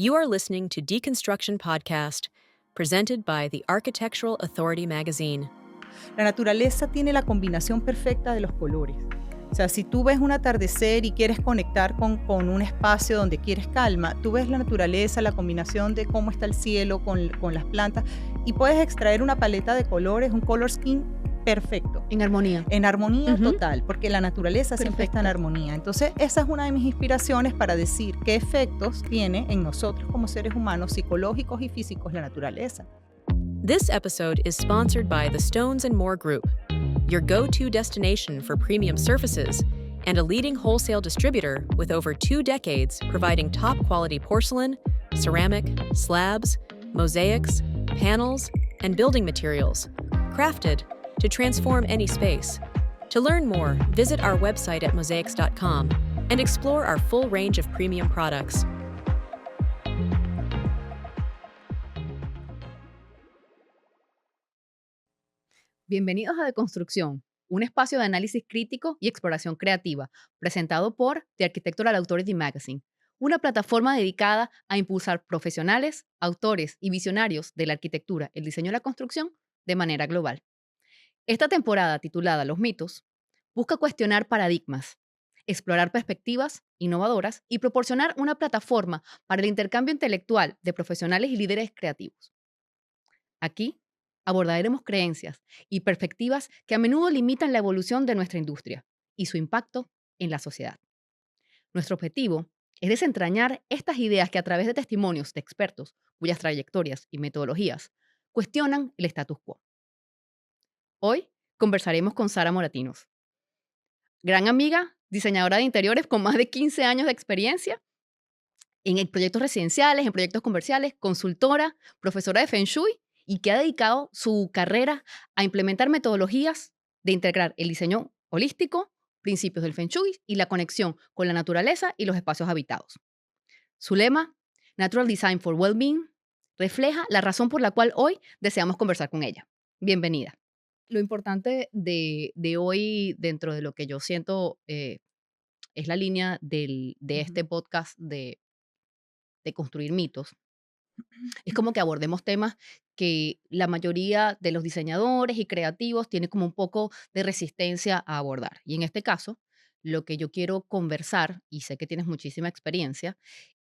You are listening to Deconstruction Podcast, presented by the Architectural Authority magazine. La naturaleza tiene la combinación perfecta de los colores. O sea, si tú ves un atardecer y quieres conectar con un espacio donde quieres calma, tú ves la naturaleza, la combinación de cómo está el cielo con las plantas y puedes extraer una paleta de colores, un color scheme perfecto. En armonía. En armonía total, porque la naturaleza siempre está en Perfecto. armonía. Entonces, esa es una de mis inspiraciones para decir qué efectos tiene en nosotros como seres humanos, psicológicos y físicos, la naturaleza. This episode is sponsored by the Stones and More Group, your go-to destination for premium surfaces and a leading wholesale distributor with over 2 decades providing top-quality porcelain, ceramic, slabs, mosaics, panels, and building materials, crafted to transform any space. To learn more, visit our website at mosaics.com and explore our full range of premium products. Bienvenidos a Deconstrucción, un espacio de análisis crítico y exploración creativa, presentado por The Architectural Authority Magazine, una plataforma dedicada a impulsar profesionales, autores y visionarios de la arquitectura, el diseño y la construcción de manera global. Esta temporada, titulada Los mitos, busca cuestionar paradigmas, explorar perspectivas innovadoras y proporcionar una plataforma para el intercambio intelectual de profesionales y líderes creativos. Aquí abordaremos creencias y perspectivas que a menudo limitan la evolución de nuestra industria y su impacto en la sociedad. Nuestro objetivo es desentrañar estas ideas que a través de testimonios de expertos cuyas trayectorias y metodologías cuestionan el status quo. Hoy conversaremos con Sara Moratinos, gran amiga, diseñadora de interiores con más de 15 años de experiencia en proyectos residenciales, en proyectos comerciales, consultora, profesora de Feng Shui y que ha dedicado su carrera a implementar metodologías de integrar el diseño holístico, principios del Feng Shui y la conexión con la naturaleza y los espacios habitados. Su lema, Natural Design for Wellbeing, refleja la razón por la cual hoy deseamos conversar con ella. Bienvenida. Lo importante de hoy, dentro de lo que yo siento es la línea de este podcast de construir mitos, es como que abordemos temas que la mayoría de los diseñadores y creativos tienen como un poco de resistencia a abordar. Y en este caso, lo que yo quiero conversar, y sé que tienes muchísima experiencia,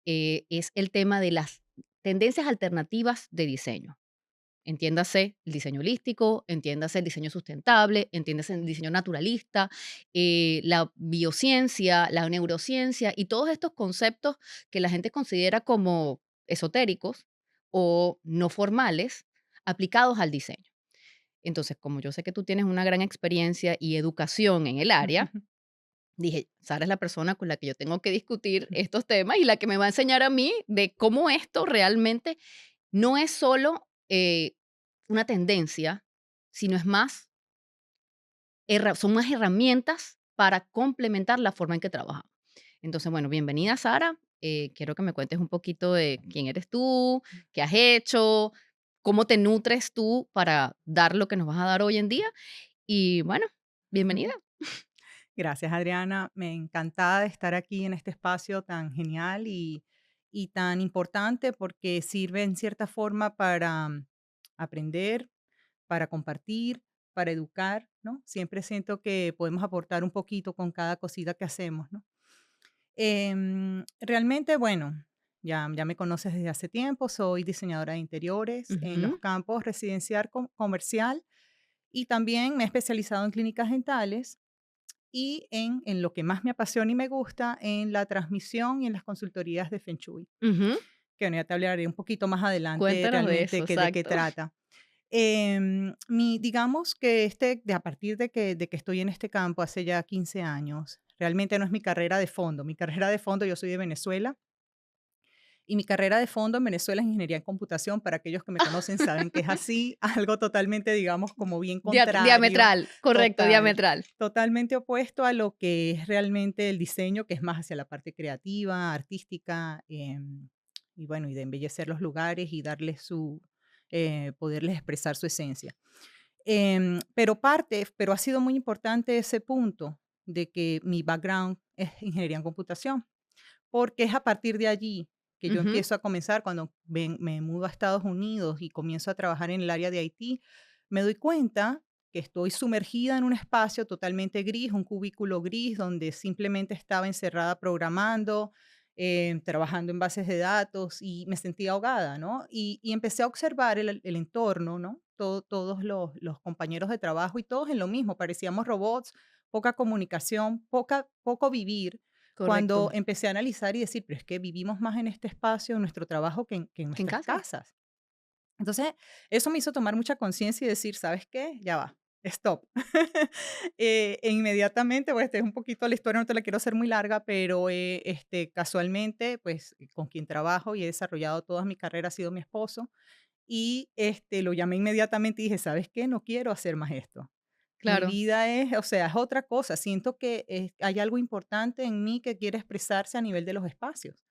es el tema de las tendencias alternativas de diseño. Entiéndase el diseño holístico, entiéndase el diseño sustentable, entiéndase el diseño naturalista, la biociencia, la neurociencia y todos estos conceptos que la gente considera como esotéricos o no formales aplicados al diseño. Entonces, como yo sé que tú tienes una gran experiencia y educación en el área, dije, Sara es la persona con la que yo tengo que discutir estos temas y la que me va a enseñar a mí de cómo esto realmente no es solo una tendencia, sino es más, son más herramientas para complementar la forma en que trabajamos. Entonces, bueno, bienvenida Sara. Quiero que me cuentes un poquito de quién eres tú, qué has hecho, cómo te nutres tú para dar lo que nos vas a dar hoy en día. Y bueno, bienvenida. Gracias, Adriana. Me encantada de estar aquí en este espacio tan genial y tan importante porque sirve en cierta forma para aprender, para compartir, para educar, ¿no? Siempre siento que podemos aportar un poquito con cada cosita que hacemos, ¿no? Realmente, bueno, ya me conoces desde hace tiempo, soy diseñadora de interiores en los Ujú. campos residencial, comercial y también me he especializado en clínicas dentales y en lo que más me apasiona y me gusta, en la transmisión y en las consultorías de Feng Shui, Ujú. que bueno, ya te hablaré un poquito más adelante Cuéntanos de eso, realmente de qué exacto. trata. Digamos que a partir de que estoy en este campo hace ya 15 años, realmente no es mi carrera de fondo. Mi carrera de fondo, yo soy de Venezuela, y mi carrera de fondo en Venezuela es ingeniería en computación. Para aquellos que me conocen saben que es así, algo totalmente, digamos, como bien contrario, Diametral, correcto, total, diametral. totalmente opuesto a lo que es realmente el diseño, que es más hacia la parte creativa, artística, y bueno, y de embellecer los lugares y darles poderles expresar su esencia. Pero ha sido muy importante ese punto de que mi background es ingeniería en computación, porque es a partir de allí que yo Ujú. empiezo a comenzar cuando me mudo a Estados Unidos y comienzo a trabajar en el área de IT, me doy cuenta que estoy sumergida en un espacio totalmente gris, un cubículo gris donde simplemente estaba encerrada programando, trabajando en bases de datos y me sentía ahogada, ¿no? Y empecé a observar el entorno, ¿no? Todos los compañeros de trabajo y todos en lo mismo, parecíamos robots, poca comunicación, poco vivir. Correcto. Cuando empecé a analizar y decir, pero es que vivimos más en este espacio, en nuestro trabajo, que en ¿Que en nuestras casa? casas. Entonces, eso me hizo tomar mucha conciencia y decir, ¿sabes qué? Ya va, stop. E inmediatamente, pues, esta es un poquito la historia, no te la quiero hacer muy larga, pero, casualmente, pues, con quien trabajo y he desarrollado toda mi carrera ha sido mi esposo, y, lo llamé inmediatamente y dije: "¿Sabes qué? No quiero hacer más esto. Mi Claro, vida es, o sea, es otra cosa. Siento que, hay algo importante en mí que quiere expresarse a nivel de los espacios".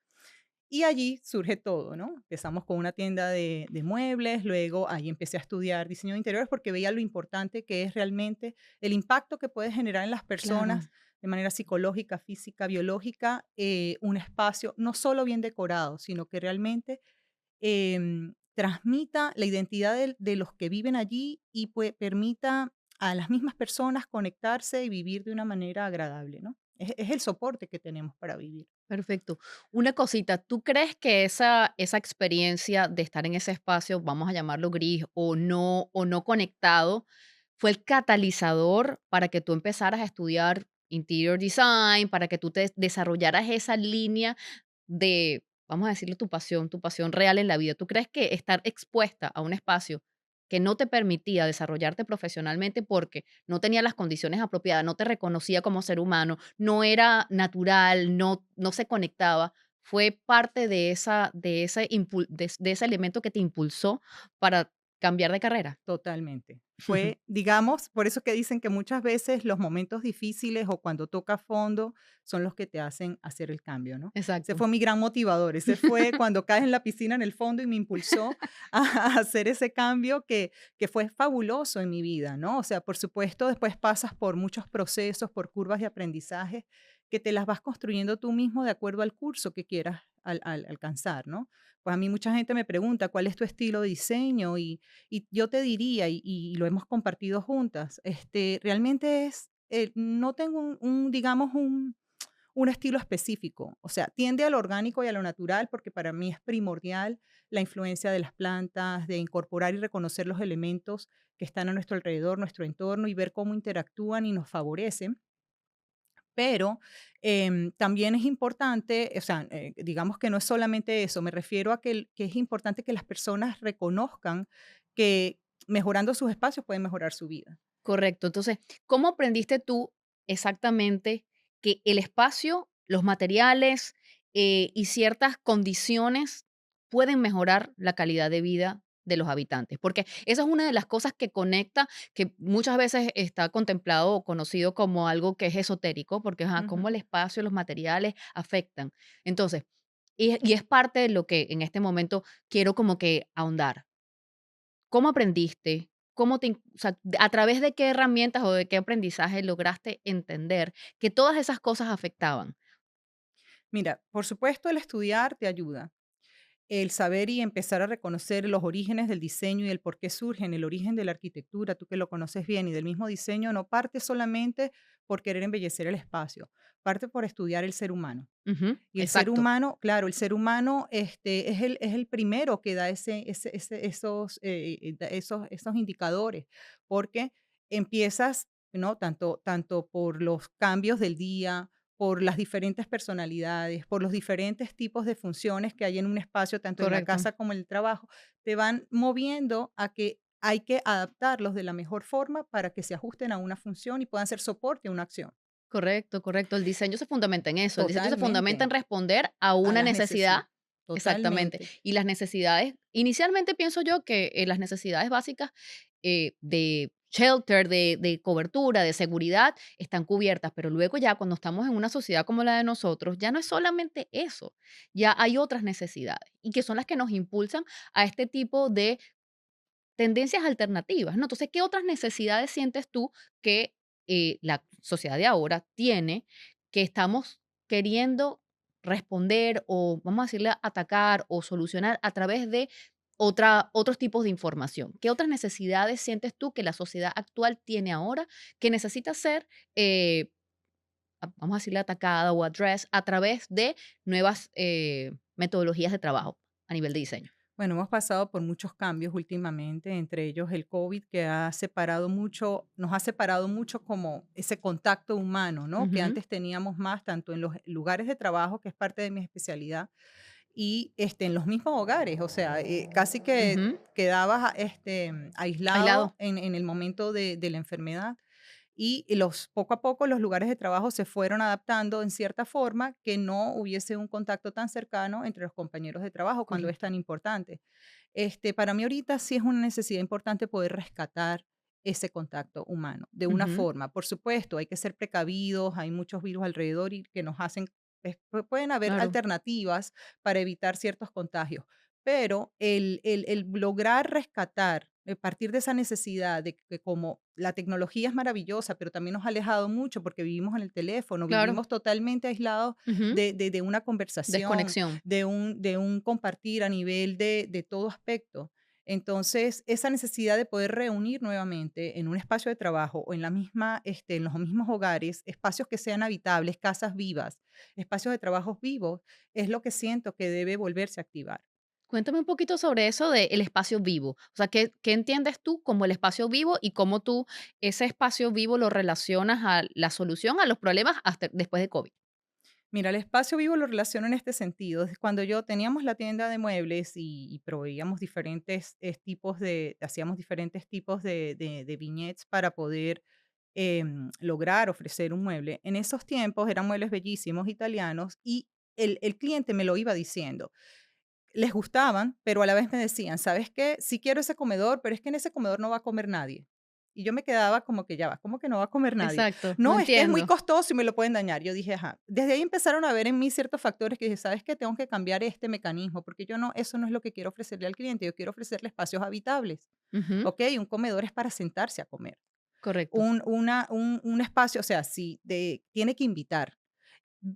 Y allí surge todo, ¿no? Empezamos con una tienda de muebles, luego ahí empecé a estudiar diseño de interiores porque veía lo importante que es realmente el impacto que puede generar en las claro. personas de manera psicológica, física, biológica, un espacio no solo bien decorado, sino que realmente transmita la identidad de los que viven allí y permita a las mismas personas conectarse y vivir de una manera agradable, ¿no? Es el soporte que tenemos para vivir. Perfecto. Una cosita, ¿tú crees que esa experiencia de estar en ese espacio, vamos a llamarlo gris o no conectado, fue el catalizador para que tú empezaras a estudiar interior design, para que tú te desarrollaras esa línea de, vamos a decirlo, tu pasión real en la vida? ¿Tú crees que estar expuesta a un espacio que no te permitía desarrollarte profesionalmente porque no tenía las condiciones apropiadas, no te reconocía como ser humano, no era natural, no se conectaba, fue parte de ese elemento que te impulsó para cambiar de carrera? Totalmente. Fue, digamos, por eso que dicen que muchas veces los momentos difíciles o cuando toca fondo son los que te hacen hacer el cambio, ¿no? Ese Exacto. fue mi gran motivador. Ese fue cuando caes en la piscina en el fondo y me impulsó a hacer ese cambio que fue fabuloso en mi vida, ¿no? O sea, por supuesto, después pasas por muchos procesos, por curvas de aprendizaje que te las vas construyendo tú mismo de acuerdo al curso que quieras alcanzar, ¿no? Pues a mí mucha gente me pregunta, ¿cuál es tu estilo de diseño? Y yo te diría, y lo hemos compartido juntas, realmente es, no tengo digamos, un estilo específico. O sea, tiende a lo orgánico y a lo natural porque para mí es primordial la influencia de las plantas, de incorporar y reconocer los elementos que están a nuestro alrededor, nuestro entorno y ver cómo interactúan y nos favorecen. Pero también es importante, o sea, digamos que no es solamente eso, me refiero a que es importante que las personas reconozcan que mejorando sus espacios pueden mejorar su vida. Correcto. Entonces, ¿cómo aprendiste tú exactamente que el espacio, los materiales y ciertas condiciones pueden mejorar la calidad de vida de los habitantes? Porque esa es una de las cosas que conecta, que muchas veces está contemplado o conocido como algo que es esotérico, porque ajá, cómo Ujú. el espacio, los materiales afectan. Entonces, y es parte de lo que en este momento quiero como que ahondar. ¿Cómo aprendiste? O sea, a través de qué herramientas o de qué aprendizaje lograste entender que todas esas cosas afectaban? Mira, por supuesto el estudiar te ayuda. El saber y empezar a reconocer los orígenes del diseño y el por qué surgen, el origen de la arquitectura, tú que lo conoces bien, y del mismo diseño, no parte solamente por querer embellecer el espacio, parte por estudiar el ser humano. Ujú, Y el ser exacto, humano, claro, el ser humano es el primero que da esos indicadores, porque empiezas, ¿no? Tanto por los cambios del día, por las diferentes personalidades, por los diferentes tipos de funciones que hay en un espacio, tanto en la correcto, casa como en el trabajo, te van moviendo a que hay que adaptarlos de la mejor forma para que se ajusten a una función y puedan ser soporte a una acción. correcto. El diseño se fundamenta en eso. El diseño se fundamenta en Totalmente, responder a a una las necesidad. necesidades. Exactamente. Totalmente. Y las necesidades, inicialmente pienso yo que las necesidades básicas de shelter, de cobertura, de seguridad, están cubiertas, pero luego ya cuando estamos en una sociedad como la de nosotros, ya no es solamente eso, ya hay otras necesidades y que son las que nos impulsan a este tipo de tendencias alternativas, ¿no? Entonces, ¿qué otras necesidades sientes tú que la sociedad de ahora tiene que estamos queriendo responder o, vamos a decirle, atacar o solucionar a través de otros tipos de información. ¿Qué otras necesidades sientes tú que la sociedad actual tiene ahora que necesita ser, eh, vamos a decirle, atacada o address a través de nuevas metodologías de trabajo a nivel de diseño? Bueno, hemos pasado por muchos cambios últimamente, entre ellos el COVID, que ha separado mucho, nos ha separado mucho como ese contacto humano, ¿no? Que Ujú, antes teníamos más, tanto en los lugares de trabajo, que es parte de mi especialidad, y en los mismos hogares. O sea, casi que ujú. quedabas aislado Aislado. en el momento de la enfermedad. Y poco a poco los lugares de trabajo se fueron adaptando en cierta forma que no hubiese un contacto tan cercano entre los compañeros de trabajo cuando es Correcto. tan importante. Para mí ahorita sí es una necesidad importante poder rescatar ese contacto humano de una Ujú, forma. Por supuesto, hay que ser precavidos, hay muchos virus alrededor y que nos hacen, pueden haber claro. alternativas para evitar ciertos contagios, pero el lograr rescatar, a partir de esa necesidad de que como la tecnología es maravillosa, pero también nos ha alejado mucho porque vivimos en el teléfono, Claro. vivimos totalmente aislados Ujú. de una conversación, Desconexión. de un compartir a nivel de todo aspecto. Entonces, esa necesidad de poder reunir nuevamente en un espacio de trabajo o en en los mismos hogares, espacios que sean habitables, casas vivas, espacios de trabajos vivos, es lo que siento que debe volverse a activar. Cuéntame un poquito sobre eso del espacio vivo. O sea, ¿qué entiendes tú como el espacio vivo y cómo tú ese espacio vivo lo relacionas a la solución a los problemas hasta después de COVID? Mira, el espacio vivo lo relaciono en este sentido. Es cuando yo teníamos la tienda de muebles y proveíamos diferentes hacíamos diferentes tipos de vignettes para poder lograr ofrecer un mueble. En esos tiempos eran muebles bellísimos italianos y el cliente me lo iba diciendo. Les gustaban, pero a la vez me decían, ¿sabes qué? Sí quiero ese comedor, pero es que en ese comedor no va a comer nadie. Y yo me quedaba como que ya va, ¿cómo que no va a comer nadie? Exacto, no No, es que es muy entiendo. costoso y me lo pueden dañar. Yo dije, ajá. Desde ahí empezaron a ver en mí ciertos factores que dije, ¿sabes qué? Tengo que cambiar este mecanismo porque yo no, eso no es lo que quiero ofrecerle al cliente. Yo quiero ofrecerle espacios habitables. Ujú, ¿Ok? Un comedor es para sentarse a comer. correcto, Un espacio, o sea, si tiene que invitar.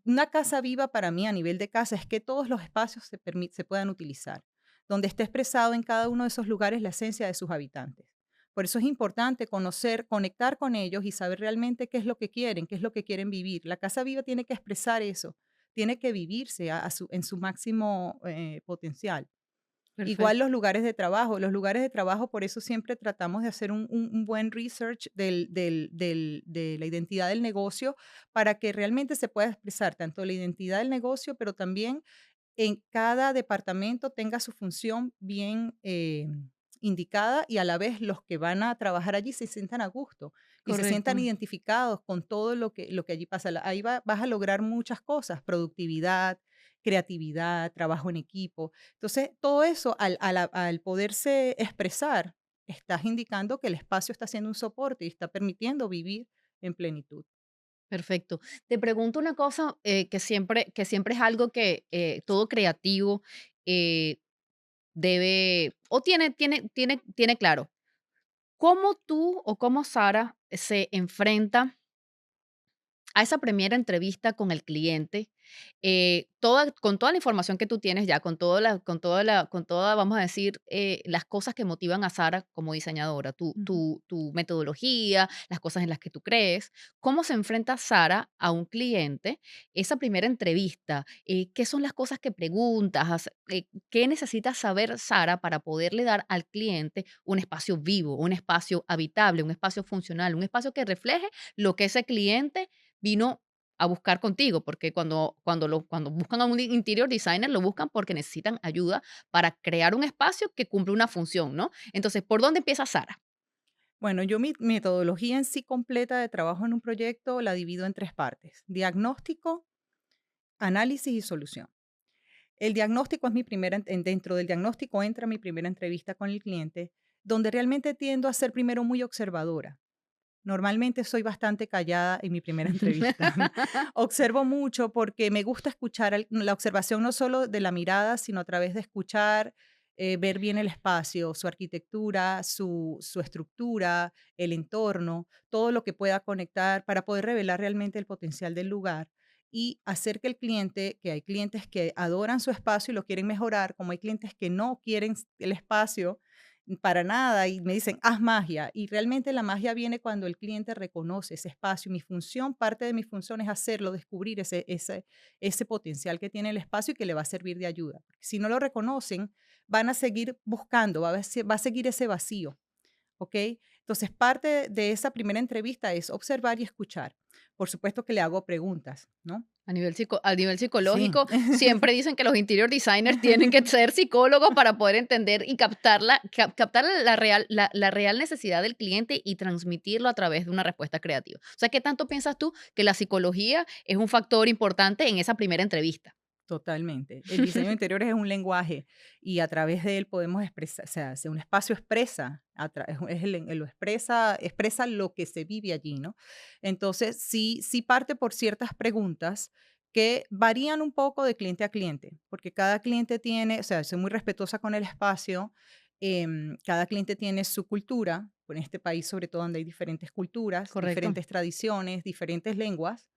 Una casa viva para mí a nivel de casa es que todos los espacios se puedan utilizar, donde esté expresado en cada uno de esos lugares la esencia de sus habitantes. Por eso es importante conocer, conectar con ellos y saber realmente qué es lo que quieren, qué es lo que quieren vivir. La casa viva tiene que expresar eso, tiene que vivirse en su máximo potencial. Igual perfecto. los lugares de trabajo, por eso siempre tratamos de hacer un buen research de la identidad del negocio para que realmente se pueda expresar tanto la identidad del negocio, pero también en cada departamento tenga su función bien indicada y a la vez los que van a trabajar allí se sientan a gusto y se Correcto. sientan identificados con todo lo que allí pasa. Ahí vas a lograr muchas cosas, productividad, creatividad, trabajo en equipo. Entonces, todo eso al poderse expresar, estás indicando que el espacio está siendo un soporte y está permitiendo vivir en plenitud. Perfecto. Te pregunto una cosa que siempre es algo que todo creativo eh, debe o tiene claro. ¿Cómo tú o cómo Sara se enfrenta a esa primera entrevista con el cliente, con toda la información que tú tienes ya, con toda, vamos a decir, las cosas que motivan a Sara como diseñadora, Ujú. tu metodología, las cosas en las que tú crees, ¿cómo se enfrenta Sara a un cliente? Esa primera entrevista, ¿qué son las cosas que preguntas? ¿Qué necesita saber Sara para poderle dar al cliente un espacio vivo, un espacio habitable, un espacio funcional, un espacio que refleje lo que ese cliente vino a buscar contigo, porque cuando buscan a un interior designer, lo buscan porque necesitan ayuda para crear un espacio que cumple una función, ¿no? Entonces, ¿por dónde empieza Sara? Bueno, yo mi metodología en sí completa de trabajo en un proyecto la divido en tres partes: diagnóstico, análisis y solución. El diagnóstico es dentro del diagnóstico entra mi primera entrevista con el cliente, donde realmente tiendo a ser primero muy observadora. Normalmente soy bastante callada en mi primera entrevista. Observo mucho porque me gusta escuchar la observación no solo de la mirada, sino a través de escuchar, ver bien el espacio, su arquitectura, su estructura, el entorno, todo lo que pueda conectar para poder revelar realmente el potencial del lugar. y hacer que el cliente, que hay clientes que adoran su espacio y lo quieren mejorar, como hay clientes que no quieren el espacio para nada y me dicen, haz magia. Y realmente la magia viene cuando el cliente reconoce ese espacio. Mi función, parte de mi función es hacerlo, descubrir ese potencial que tiene el espacio y que le va a servir de ayuda. Si no lo reconocen, van a seguir buscando, va a seguir ese vacío. ¿Ok? Entonces, parte de esa primera entrevista es observar y escuchar. Por supuesto que le hago preguntas, ¿no? A nivel Sí. psicológico, siempre dicen que los interior designers tienen que ser psicólogos para poder entender y captar la real necesidad del cliente y transmitirlo a través de una respuesta creativa. O sea, ¿qué tanto piensas tú que la psicología es un factor importante en esa primera entrevista? Totalmente. El diseño de interiores es un lenguaje y a través de él podemos expresar, o sea, si un espacio expresa, lo expresa lo que se vive allí, ¿no? Entonces, sí parte por ciertas preguntas que varían un poco de cliente a cliente, porque cada cliente tiene, o sea, soy muy respetuosa con el espacio, cada cliente tiene su cultura, en este país sobre todo donde hay diferentes culturas, ¿Correcto? diferentes tradiciones, diferentes lenguas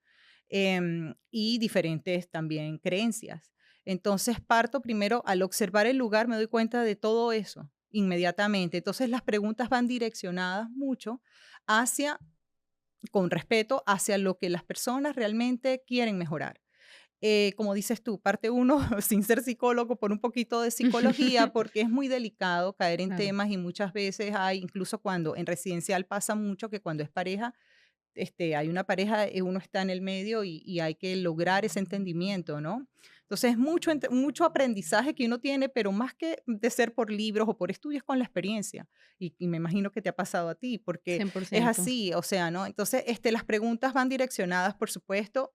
y diferentes también creencias. Entonces parto primero, al observar el lugar, me doy cuenta de todo eso inmediatamente. Entonces las preguntas van direccionadas mucho hacia, con respeto, hacia lo que las personas realmente quieren mejorar. Como dices tú, parte uno, sin ser psicólogo, por un poquito de psicología, porque es muy delicado caer en Claro. temas y muchas veces hay, incluso cuando en residencial pasa mucho que cuando es pareja, hay una pareja, uno está en el medio y hay que lograr ese entendimiento, ¿no? Entonces, es mucho aprendizaje que uno tiene, pero más que de ser por libros o por estudios con la experiencia. Y me imagino que te ha pasado a ti, porque es 100%. así, o sea, ¿no? Entonces, las preguntas van direccionadas, por supuesto,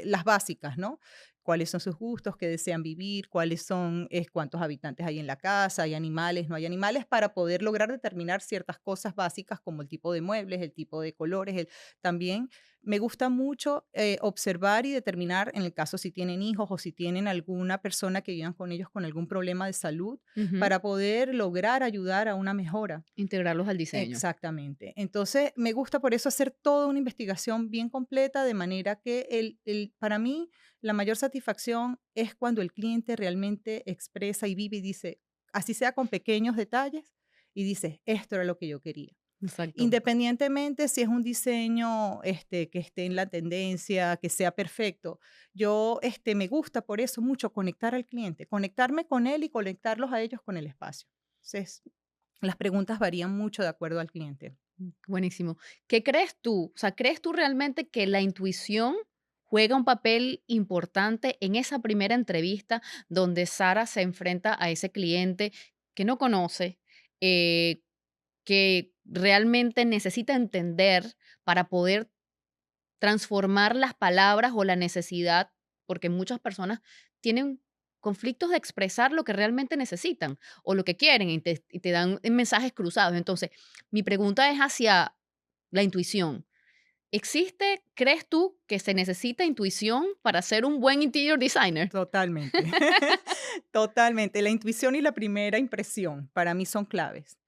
las básicas, ¿no? ¿Cuáles son sus gustos, qué desean vivir, cuáles son, cuántos habitantes hay en la casa, hay animales, no hay animales, para poder lograr determinar ciertas cosas básicas como el tipo de muebles, el tipo de colores, también me gusta mucho observar y determinar, en el caso si tienen hijos o si tienen alguna persona que vivan con ellos con algún problema de salud, Ujú. para poder lograr ayudar a una mejora. Integrarlos al diseño. Exactamente. Entonces, me gusta por eso hacer toda una investigación bien completa, de manera que para mí la mayor satisfacción es cuando el cliente realmente expresa y vive y dice, así sea con pequeños detalles, y dice, esto era lo que yo quería. Exacto. Independientemente si es un diseño, que esté en la tendencia, que sea perfecto, yo, me gusta por eso mucho conectar al cliente, conectarme con él y conectarlos a ellos con el espacio. Entonces, las preguntas varían mucho de acuerdo al cliente. Buenísimo. ¿Qué crees tú? O sea, ¿crees tú realmente que la intuición juega un papel importante en esa primera entrevista donde Sara se enfrenta a ese cliente que no conoce, eh, que realmente necesita entender para poder transformar las palabras o la necesidad, porque muchas personas tienen conflictos de expresar lo que realmente necesitan o lo que quieren y te dan mensajes cruzados? Entonces, mi pregunta es hacia la intuición. ¿Existe, crees tú, que se necesita intuición para ser un buen interior designer? Totalmente. Totalmente. La intuición y la primera impresión para mí son claves.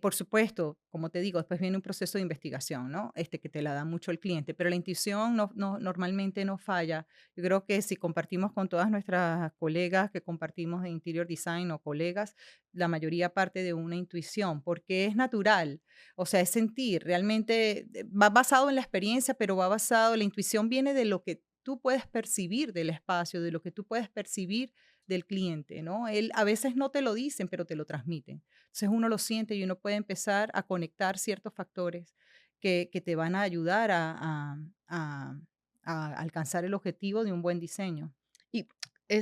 Por supuesto, como te digo, después viene un proceso de investigación, ¿no? Que te la da mucho el cliente, pero la intuición normalmente no falla. Yo creo que si compartimos con todas nuestras colegas que compartimos de interior design o colegas, la mayoría parte de una intuición, porque es natural, o sea, es sentir, realmente va basado en la experiencia, pero va basado, la intuición viene de lo que tú puedes percibir del espacio, de lo que tú puedes percibir del cliente, ¿no? Él a veces no te lo dicen, pero te lo transmiten. Entonces uno lo siente y uno puede empezar a conectar ciertos factores que te van a ayudar a- a alcanzar el objetivo de un buen diseño. Y,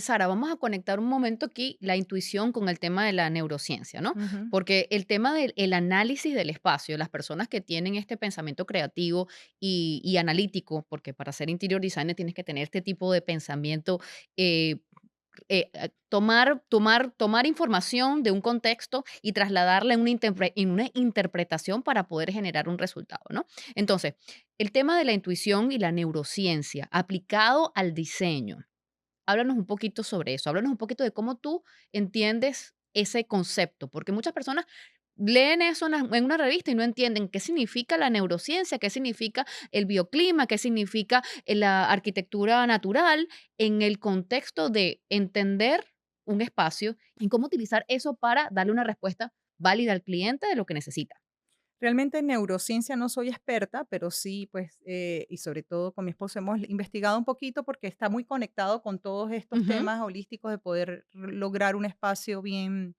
Sara, vamos a conectar un momento aquí la intuición con el tema de la neurociencia, ¿no? Ujú. Porque el tema del el análisis del espacio, las personas que tienen este pensamiento creativo y analítico, porque para ser interior designer tienes que tener este tipo de pensamiento, eh, tomar información de un contexto y trasladarla en una interpretación para poder generar un resultado, ¿no? Entonces, el tema de la intuición y la neurociencia aplicado al diseño. Háblanos un poquito sobre eso, háblanos un poquito de cómo tú entiendes ese concepto, porque muchas personas leen eso en una revista y no entienden qué significa la neurociencia, qué significa el bioclima, qué significa la arquitectura natural en el contexto de entender un espacio y cómo utilizar eso para darle una respuesta válida al cliente de lo que necesita. Realmente en neurociencia no soy experta, pero sí, pues, y sobre todo con mi esposo hemos investigado un poquito porque está muy conectado con todos estos Ujú, temas holísticos de poder lograr un espacio bien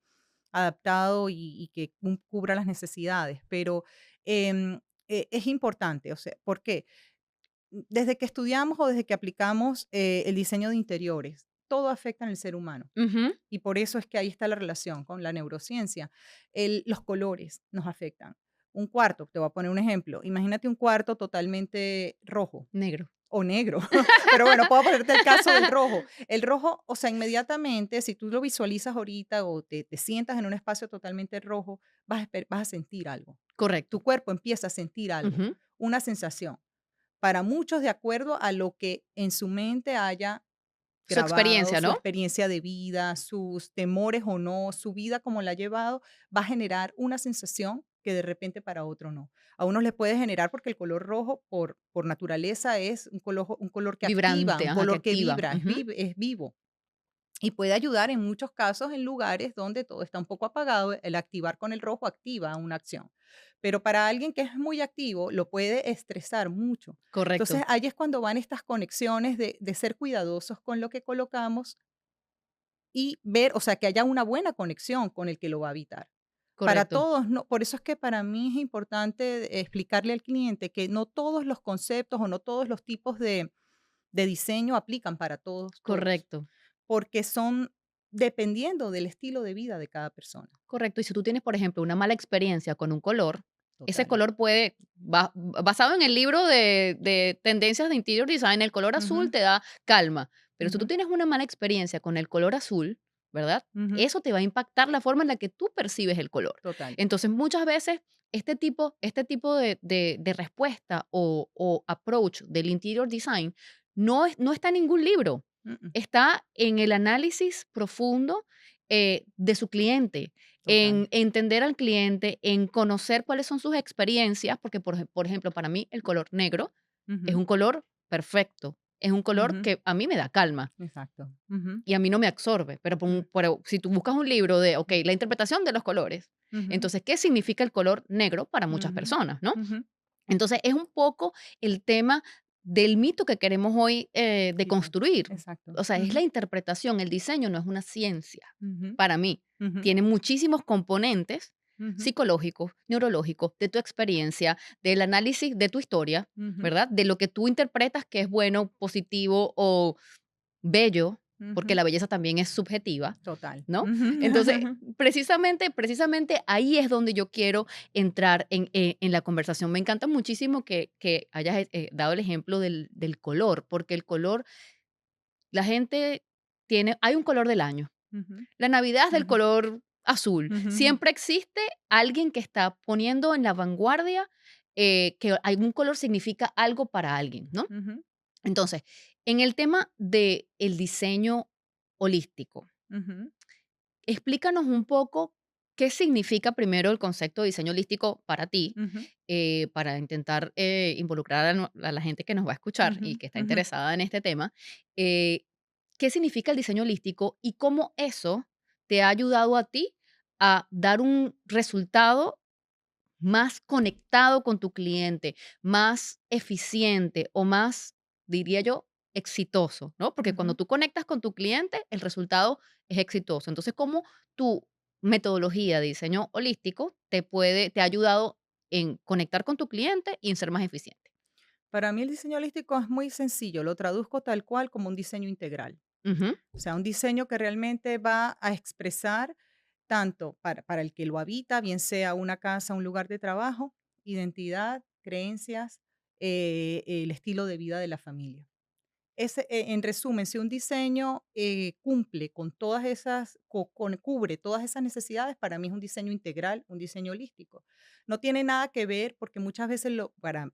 adaptado y que cubra las necesidades. Pero em, es importante, o sea, ¿por qué? Desde que estudiamos o desde que aplicamos el diseño de interiores, todo afecta en el ser humano. ujú, Y por eso es que ahí está la relación con la neurociencia. Los colores nos afectan. Un cuarto, te voy a poner un ejemplo. Imagínate un cuarto totalmente rojo negro. o negro. Pero bueno, puedo ponerte el caso del rojo. El rojo, o sea, inmediatamente, si tú lo visualizas ahorita o te sientas en un espacio totalmente rojo, vas a sentir algo. Correcto. Tu cuerpo empieza a sentir algo, Ujú. una sensación. Para muchos, de acuerdo a lo que en su mente haya Su grabado, experiencia, su ¿no? experiencia de vida, sus temores o no, su vida como la ha llevado, va a generar una sensación que de repente para otro no. A unos les puede generar porque el color rojo por naturaleza es un color que activa, Vibrante, un ajá, que color que activa. vibra, Ujú. es vivo. Y puede ayudar en muchos casos en lugares donde todo está un poco apagado, el activar con el rojo activa una acción. Pero para alguien que es muy activo, lo puede estresar mucho. Entonces, Correcto, ahí es cuando van estas conexiones de ser cuidadosos con lo que colocamos y ver, o sea, que haya una buena conexión con el que lo va a habitar. Para correcto, todos, no, por eso es que para mí es importante explicarle al cliente que no todos los conceptos o no todos los tipos de diseño aplican para todos, todos, correcto. porque son dependiendo del estilo de vida de cada persona. Correcto. Y si tú tienes, por ejemplo, una mala experiencia con un color, ese Total. color puede, basado en el libro de tendencias de interior design, el color azul Ujú, te da calma. Pero si tú ujú, tienes una mala experiencia con el color azul, ¿verdad? ujú, Eso te va a impactar la forma en la que tú percibes el color. total. Entonces, muchas veces, este tipo de respuesta o approach del interior design no está en ningún libro. Mm, mm, Está en el análisis profundo de su cliente, total. en entender al cliente, en conocer cuáles son sus experiencias, porque por ejemplo, para mí el color negro es Ujú, un color perfecto, es un color ujú, que a mí me da calma exacto. Ujú, y a mí no me absorbe, mm, pero si tú buscas un libro de, ok, la interpretación de los colores, ujú, entonces, ¿qué significa el color negro para muchas ujú, personas, no? ujú. Entonces, es un poco el tema del mito que queremos hoy de Quitar. construir. Exacto. O sea, es la Ujú, interpretación, el diseño no es una ciencia ujú, para mí. ujú, Tiene muchísimos componentes ujú, psicológicos, neurológicos, de tu experiencia, del análisis de tu historia, ujú, ¿verdad? De lo que tú interpretas que es bueno, positivo o bello, porque ujú. la belleza también es subjetiva, Total. ¿no? Entonces, Ujú. precisamente ahí es donde yo quiero entrar en la conversación. Me encanta muchísimo que hayas dado el ejemplo del color, porque el color, la gente hay un color del año. Ujú, La Navidad es del ujú, color azul. ujú, Siempre existe alguien que está poniendo en la vanguardia que algún color significa algo para alguien, ¿no? ujú, Entonces, en el tema del diseño holístico, ujú, explícanos un poco qué significa primero el concepto de diseño holístico para ti, ujú, para intentar involucrar a la gente que nos va a escuchar ujú, y que está ujú. interesada en este tema. eh, ¿Qué significa el diseño holístico y cómo eso te ha ayudado a ti a dar un resultado más conectado con tu cliente, más eficiente o más, diría yo, exitoso, ¿no? Porque cuando Ujú. tú conectas con tu cliente, el resultado es exitoso. Entonces, ¿cómo tu metodología de diseño holístico te ha ayudado en conectar con tu cliente y en ser más eficiente? Para mí el diseño holístico es muy sencillo, lo traduzco tal cual como un diseño integral. Ujú, O sea, un diseño que realmente va a expresar tanto para el que lo habita, bien sea una casa, un lugar de trabajo, identidad, creencias, el estilo de vida de la familia. En resumen, si un diseño cumple con todas esas, cubre todas esas necesidades, para mí es un diseño integral, un diseño holístico. No tiene nada que ver, porque muchas veces,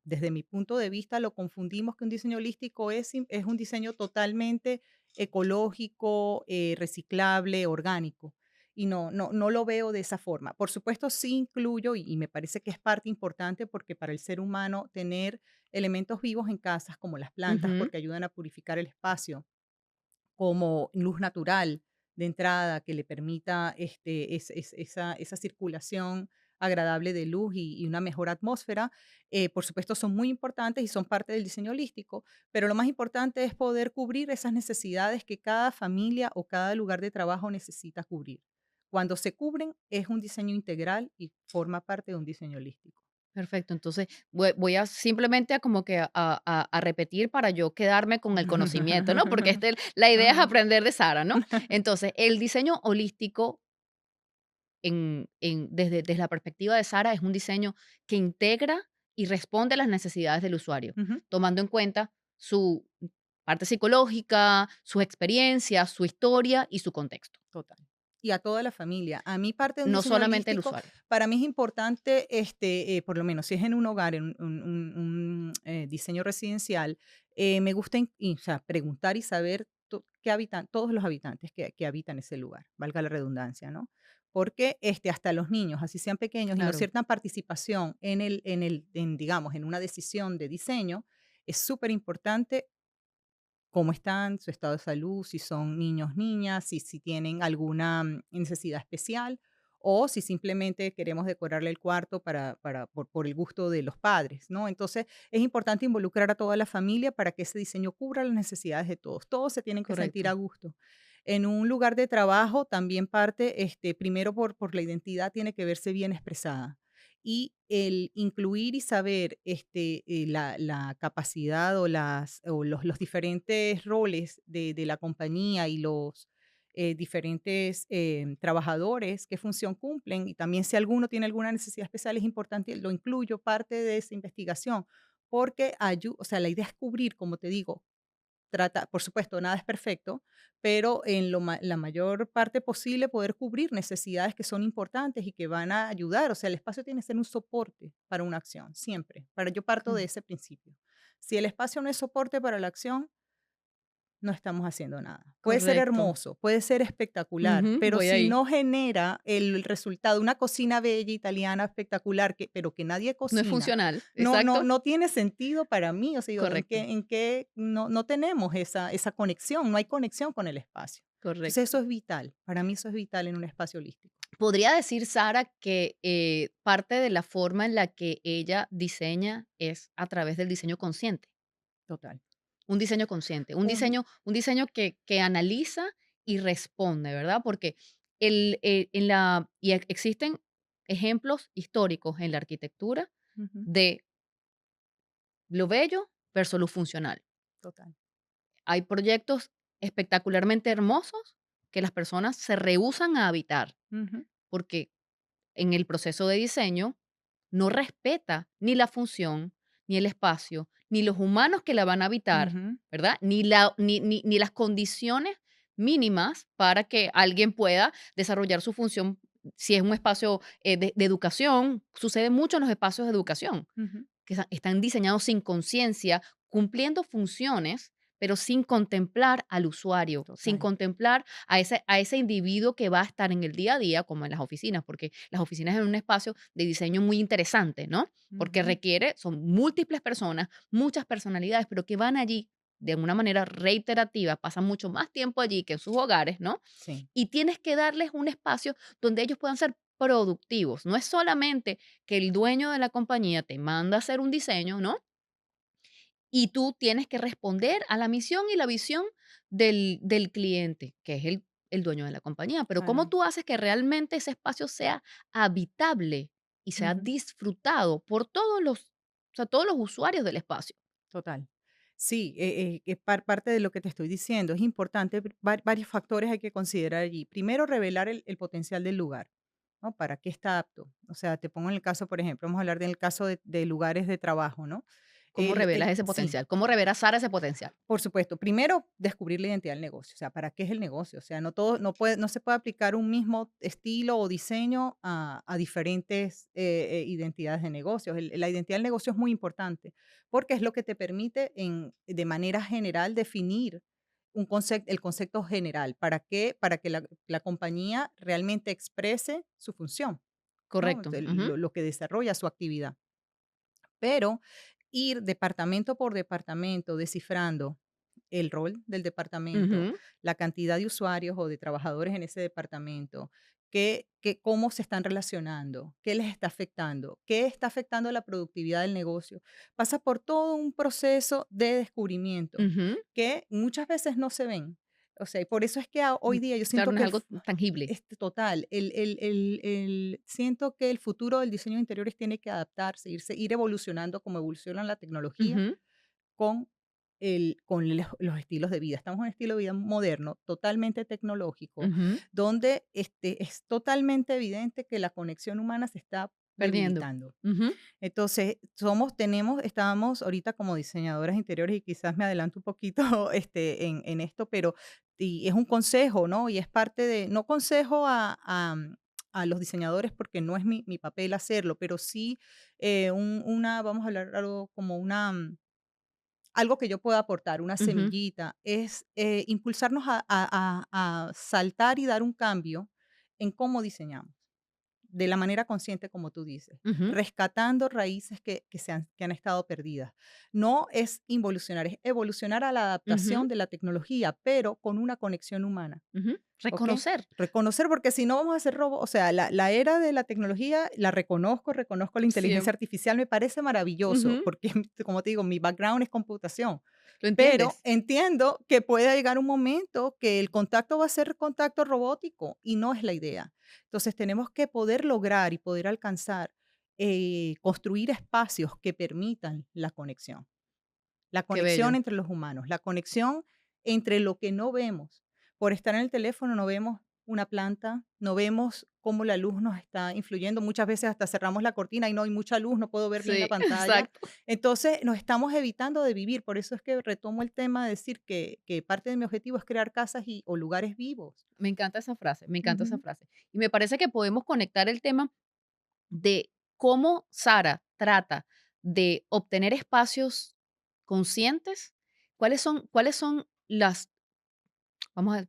desde mi punto de vista, lo confundimos que un diseño holístico es un diseño totalmente ecológico, reciclable, orgánico. y no lo veo de esa forma. Por supuesto, sí incluyo, y me parece que es parte importante porque para el ser humano tener elementos vivos en casas como las plantas, Ujú. porque ayudan a purificar el espacio, como luz natural de entrada que le permita esa circulación agradable de luz y una mejor atmósfera, por supuesto son muy importantes y son parte del diseño holístico, pero lo más importante es poder cubrir esas necesidades que cada familia o cada lugar de trabajo necesita cubrir. Cuando se cubren es un diseño integral y forma parte de un diseño holístico. Perfecto, entonces voy a simplemente a como que a repetir para yo quedarme con el conocimiento, ¿no? Porque la idea es Ajá. aprender de Sara, ¿no? Entonces, el diseño holístico desde la perspectiva de Sara es un diseño que integra y responde a las necesidades del usuario, Ujú. tomando en cuenta su parte psicológica, sus experiencias, su historia y su contexto, Total. Y a toda la familia. A mí parte de un no diseño solamente el holístico, usuario. para mí es importante, por lo menos si es en un hogar, en diseño residencial, me gusta o sea, preguntar y saber qué habitan, todos los habitantes que habitan ese lugar, valga la redundancia, ¿no? Porque hasta los niños, así sean pequeños, y no Claro, cierta participación digamos, en una decisión de diseño, es súper importante cómo están, su estado de salud, si son niños, niñas, si tienen alguna necesidad especial o si simplemente queremos decorarle el cuarto por el gusto de los padres, ¿no? Entonces, es importante involucrar a toda la familia para que ese diseño cubra las necesidades de todos. Todos se tienen que sentir a correcto. gusto. En un lugar de trabajo también parte, primero por la identidad tiene que verse bien expresada y el incluir y saber la capacidad o los diferentes roles de la compañía y los diferentes trabajadores, qué función cumplen y también si alguno tiene alguna necesidad especial es importante, lo incluyo parte de esa investigación porque o sea, la idea es cubrir, como te digo, por supuesto, nada es perfecto, pero en la mayor parte posible poder cubrir necesidades que son importantes y que van a ayudar. O sea, el espacio tiene que ser un soporte para una acción, siempre. Yo parto de ese principio. Si el espacio no es soporte para la acción, no estamos haciendo nada. Puede ser Correcto. hermoso, puede ser espectacular, Ujú, pero voy si ahí. no genera el resultado, una cocina bella italiana espectacular, pero que nadie No es cocina, funcional, no, no, exacto, no tiene sentido para mí. O sea, digo, correcto, en qué no tenemos esa conexión, no hay conexión con el espacio. Entonces correcto. eso es vital, para mí eso es vital en un espacio holístico. Podría decir Sara que parte de la forma en la que ella diseña es a través del diseño consciente. Total. Un diseño consciente, Un, un diseño que analiza y responde, ¿verdad? Porque existen ejemplos históricos en la arquitectura Ujú, de lo bello versus lo funcional. total. Hay proyectos espectacularmente hermosos que las personas se rehúsan a habitar Ujú, porque en el proceso de diseño no respeta ni la función, ni el espacio, ni los humanos que la van a habitar, ujú, ¿verdad? Ni las condiciones mínimas para que alguien pueda desarrollar su función. Si es un espacio de educación, sucede mucho en los espacios de educación ujú, que están diseñados sin conciencia, cumpliendo funciones, pero sin contemplar al usuario, sin total. contemplar a ese individuo que va a estar en el día a día, como en las oficinas, porque las oficinas es un espacio de diseño muy interesante, ¿no? Porque Ujú, requiere, son múltiples personas, muchas personalidades, pero que van allí de una manera reiterativa, pasan mucho más tiempo allí que en sus hogares, ¿no? sí, Y tienes que darles un espacio donde ellos puedan ser productivos. No es solamente que el dueño de la compañía te manda a hacer un diseño, ¿no? Y tú tienes que responder a la misión y la visión del cliente, que es el dueño de la compañía. Pero ¿cómo claro. tú haces que realmente ese espacio sea habitable y sea Ujú. disfrutado por o sea, todos los usuarios del espacio? Total. Sí, que parte de lo que te estoy diciendo es importante, varios factores hay que considerar allí. Primero, revelar el potencial del lugar, ¿no? ¿Para qué está apto? O sea, te pongo en el caso, por ejemplo, vamos a hablar del caso de lugares de trabajo, ¿no? ¿Cómo revelas ese Sí, potencial? ¿Cómo revela Sara ese potencial? por supuesto. Primero, descubrir la identidad del negocio, o sea, ¿para qué es el negocio? O sea, no se puede aplicar un mismo estilo o diseño a diferentes identidades de negocios. La identidad del negocio es muy importante porque es lo que te permite de manera general definir el concepto general. ¿Para qué? Para que la compañía realmente exprese su función, ¿no? Correcto. Ujú, Lo que desarrolla su actividad. Pero ir departamento por departamento descifrando el rol del departamento, ujú, la cantidad de usuarios o de trabajadores en ese departamento, cómo se están relacionando, qué les está afectando, qué está afectando la productividad del negocio. Pasa por todo un proceso de descubrimiento ujú. que muchas veces no se ven. O sea, y por eso es que Mm, hoy día yo claro, siento no es que algo tangible. total, siento que el futuro del diseño de interiores tiene que adaptarse, ir evolucionando como evoluciona la tecnología Ujú, con, los estilos de vida. Estamos en un estilo de vida moderno, totalmente tecnológico, ujú. donde es totalmente evidente que la conexión humana se está Perdiendo. debilitando. Ujú, Entonces, estábamos ahorita como diseñadoras interiores y quizás me adelanto un poquito en esto, pero y es un consejo, ¿no? Y es parte de, no consejo a los diseñadores porque no es mi papel hacerlo, pero sí vamos a hablar algo como algo que yo pueda aportar, una ujú, semillita, es impulsarnos a saltar y dar un cambio en cómo diseñamos de la manera consciente, como tú dices, ujú, rescatando raíces que han estado perdidas. No es involucionar, es evolucionar a la ujú, adaptación de la tecnología, pero con una conexión humana. ujú. ¿Ok? Reconocer. Reconocer, porque si no vamos a ser robots, o sea, la era de la tecnología la reconozco la inteligencia Siem artificial, me parece maravilloso, Ujú. porque como te digo, mi background es computación, ¿Lo pero entiendes? entiendo que puede llegar un momento que el contacto va a ser contacto robótico y no es la idea. Entonces tenemos que poder lograr y poder alcanzar, construir espacios que permitan la Qué conexión bello. entre los humanos, la conexión entre lo que no vemos. Por estar en el teléfono no vemos una planta, no vemos cómo la luz nos está influyendo. Muchas veces hasta cerramos la cortina y no hay mucha luz, no puedo ver bien la Sí, pantalla. exacto. Entonces nos estamos evitando de vivir. Por eso es que retomo el tema de decir que parte de mi objetivo es crear casas o lugares vivos. Me encanta esa frase, me encanta esa Ujú, frase. Y me parece que podemos conectar el tema de cómo Sara trata de obtener espacios conscientes. ¿Cuáles son las,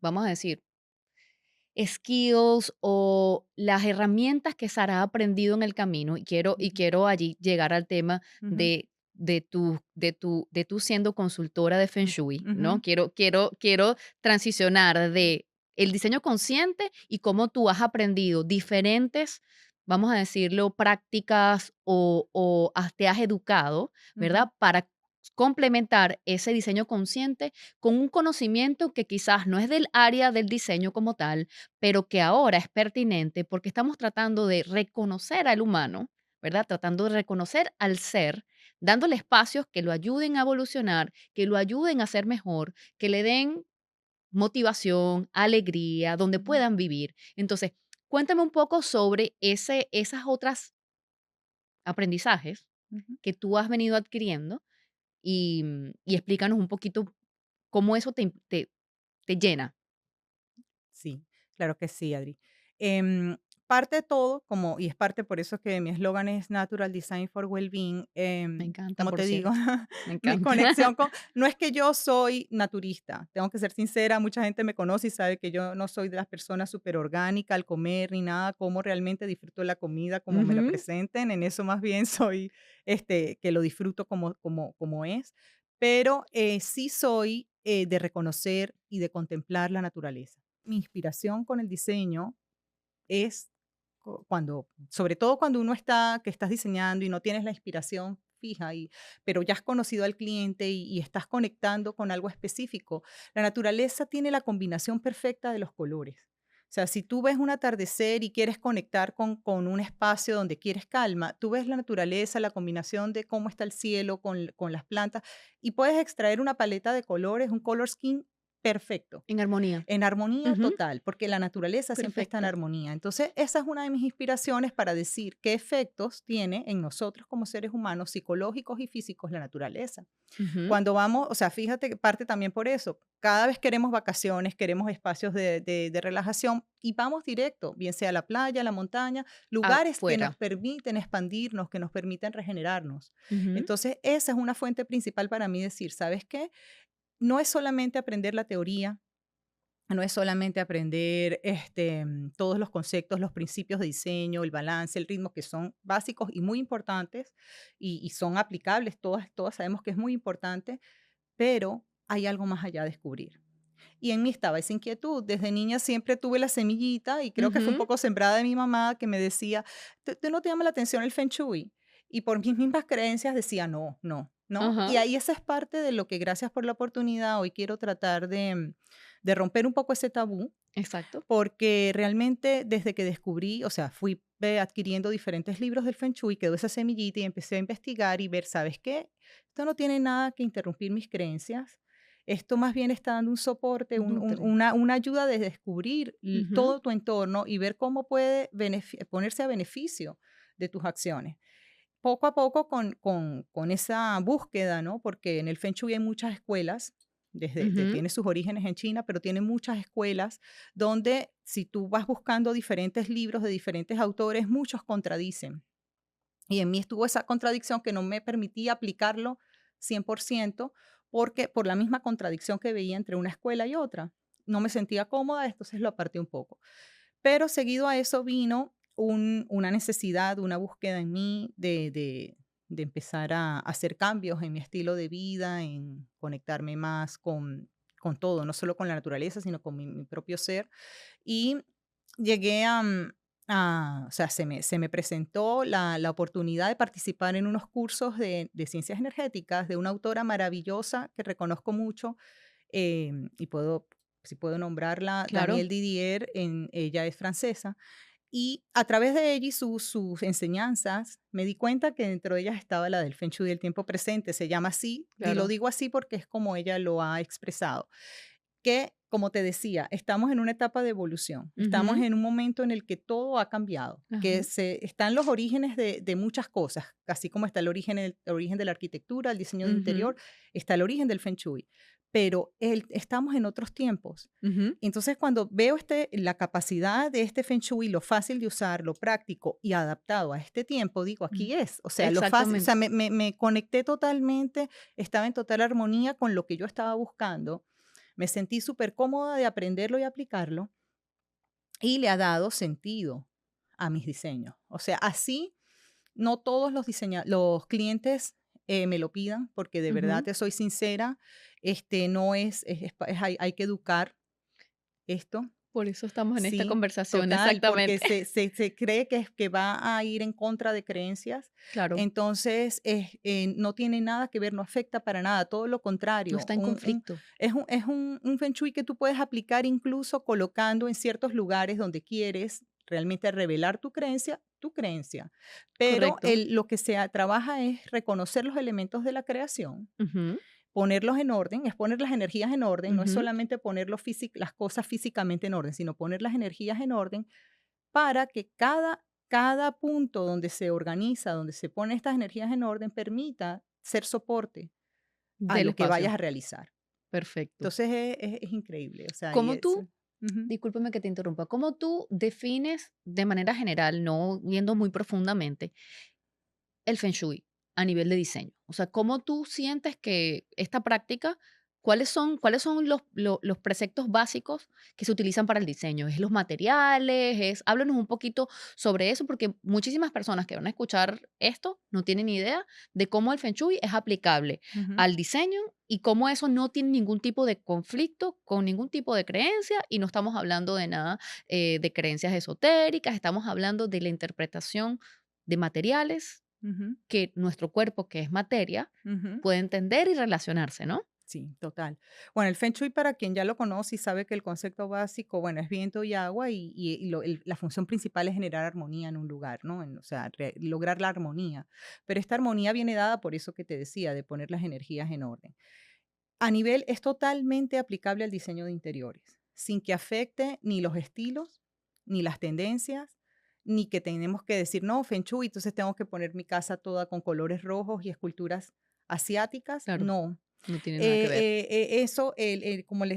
vamos a decir, skills o las herramientas que Sara ha aprendido en el camino? ujú, Quiero allí llegar al tema ujú, de tú siendo consultora de Feng mm, Shui, ujú, ¿no? Quiero transicionar de el diseño consciente y cómo tú has aprendido diferentes, vamos a decirlo, prácticas o te has educado, ujú, ¿verdad? Para complementar ese diseño consciente con un conocimiento que quizás no es del área del diseño como tal, pero que ahora es pertinente porque estamos tratando de reconocer al humano, ¿verdad? Tratando de reconocer al ser, dándole espacios que lo ayuden a evolucionar, que lo ayuden a ser mejor, que le den motivación, alegría, donde ujú, puedan vivir. Entonces, cuéntame un poco sobre esas otras aprendizajes ujú. que tú has venido adquiriendo y explícanos un poquito cómo eso te llena. Sí, claro que sí, Adri. Em, Parte de todo, y es parte por eso que mi eslogan es Natural Design for Wellbeing, Me encanta, como por te digo, cierto. Me mi encanta. conexión no es que yo soy naturista, tengo que ser sincera, mucha gente me conoce y sabe que yo no soy de las personas súper orgánicas al comer ni nada, como realmente disfruto la comida como me la Ujú, presenten, en eso más bien soy, que lo disfruto como es, pero sí soy de reconocer y de contemplar la naturaleza. Mi inspiración con el diseño es sobre todo cuando que estás diseñando y no tienes la inspiración fija, pero ya has conocido al cliente y estás conectando con algo específico. La naturaleza tiene la combinación perfecta de los colores. O sea, si tú ves un atardecer y quieres conectar con un espacio donde quieres calma, tú ves la naturaleza, la combinación de cómo está el cielo con las plantas y puedes extraer una paleta de colores, un color scheme perfecto. en armonía. En armonía Ujú, total, porque la naturaleza siempre está en perfecto. armonía. Entonces, esa es una de mis inspiraciones para decir qué efectos tiene en nosotros como seres humanos, psicológicos y físicos, la naturaleza. Ujú, Cuando vamos, o sea, fíjate que parte también por eso. Cada vez queremos vacaciones, queremos espacios de relajación y vamos directo, bien sea a la playa, a la montaña, lugares que nos afuera. permiten expandirnos, que nos permiten regenerarnos. Ujú, Entonces, esa es una fuente principal para mí decir, ¿sabes qué? no es solamente aprender la teoría, no es solamente aprender todos los conceptos, los principios de diseño, el balance, el ritmo, que son básicos y muy importantes y son aplicables, todas sabemos que es muy importante, pero hay algo más allá a descubrir. Y en mí estaba esa inquietud. Desde niña siempre tuve la semillita y creo que fue un Ujú, poco sembrada de mi mamá que me decía, ¿Tú no te llama la atención el Feng Shui? Y por mis mismas creencias decía, no, no, no. ajá, Y ahí esa es parte de lo que gracias por la oportunidad hoy quiero tratar de romper un poco ese tabú, exacto. porque realmente desde que descubrí, o sea, fui adquiriendo diferentes libros del Feng Shui, quedó esa semillita y empecé a investigar y ver, ¿sabes qué? Esto no tiene nada que interrumpir mis creencias. Esto más bien está dando un soporte, Nutre. una ayuda de descubrir Ujú, todo tu entorno y ver cómo puede ponerse a beneficio de tus acciones. Poco a poco con esa búsqueda, ¿no? Porque en el Feng Shui hay muchas escuelas, ujú, tiene sus orígenes en China, pero tiene muchas escuelas donde si tú vas buscando diferentes libros de diferentes autores, muchos contradicen. Y en mí estuvo esa contradicción que no me permitía aplicarlo 100% porque por la misma contradicción que veía entre una escuela y otra. No me sentía cómoda, entonces lo aparté un poco. Pero seguido a eso vino una necesidad, una búsqueda en mí de empezar a hacer cambios en mi estilo de vida, en conectarme más con todo, no solo con la naturaleza, sino con mi propio ser. Y llegué o sea, se me presentó la oportunidad de participar en unos cursos de ciencias energéticas de una autora maravillosa que reconozco mucho, y si puedo nombrarla, claro. Danielle Didier, ella es francesa, y a través de ella y sus enseñanzas me di cuenta que dentro de ellas estaba la del Feng Shui del tiempo presente, se llama así, y lo Claro. digo así porque es como ella lo ha expresado, que, como te decía, estamos en una etapa de evolución, estamos Ujú, en un momento en el que todo ha cambiado, ajá, que están los orígenes de muchas cosas, así como está el origen de la arquitectura, el diseño de ujú, interior, está el origen del Feng Shui, pero estamos en otros tiempos. ujú, Entonces, cuando veo la capacidad de este Feng Shui, lo fácil de usar, lo práctico y adaptado a este tiempo, digo, mm, aquí es. O sea, lo fácil, o sea, exactamente. me conecté totalmente, estaba en total armonía con lo que yo estaba buscando. Me sentí súper cómoda de aprenderlo y aplicarlo y le ha dado sentido a mis diseños. O sea, así no todos los clientes me lo pidan, porque de verdad Ujú. te soy sincera, no hay que educar esto. Por eso estamos en esta Sí, conversación, total, porque exactamente. se cree que va a ir en contra de creencias. Claro, Entonces, no tiene nada que ver, no afecta para nada, todo lo no contrario. está en conflicto. Es un Feng Shui que tú puedes aplicar incluso colocando en ciertos lugares donde quieres realmente revelar tu creencia. Pero Correcto. lo que trabaja es reconocer los elementos de la creación, Ujú, ponerlos en orden, es poner las energías en orden, no es ujú. solamente poner las cosas físicamente en orden, sino poner las energías en orden para que cada punto donde se organiza, donde se ponen estas energías en orden, permita ser soporte a Del lo que espacio. vayas a realizar. Perfecto. Entonces es increíble, o sea, y ¿Cómo es... tú, Ujú, discúlpame que te interrumpa, cómo tú defines de manera general, no yendo muy profundamente, el Feng Shui a nivel de diseño? O sea, ¿cómo tú sientes que esta práctica, cuáles son los preceptos básicos que se utilizan para el diseño? ¿Es los materiales? Háblanos un poquito sobre eso, porque muchísimas personas que van a escuchar esto no tienen ni idea de cómo el Feng Shui es aplicable ujú, al diseño y cómo eso no tiene ningún tipo de conflicto con ningún tipo de creencia, y no estamos hablando de nada de creencias esotéricas, estamos hablando de la interpretación de materiales ujú, que nuestro cuerpo, que es materia, ujú. puede entender y relacionarse, ¿no? Sí, total. Bueno, el Feng Shui, para quien ya lo conoce y sabe que el concepto básico, bueno, es viento y agua y la función principal es generar armonía en un lugar, ¿no? O sea, lograr la armonía. Pero esta armonía viene dada por eso que te decía, de poner las energías en orden. Es totalmente aplicable al diseño de interiores, sin que afecte ni los estilos, ni las tendencias, ni que tenemos que decir, no, Feng Shui, entonces tengo que poner mi casa toda con colores rojos y esculturas asiáticas. Claro. No, No tiene nada que ver. Eso,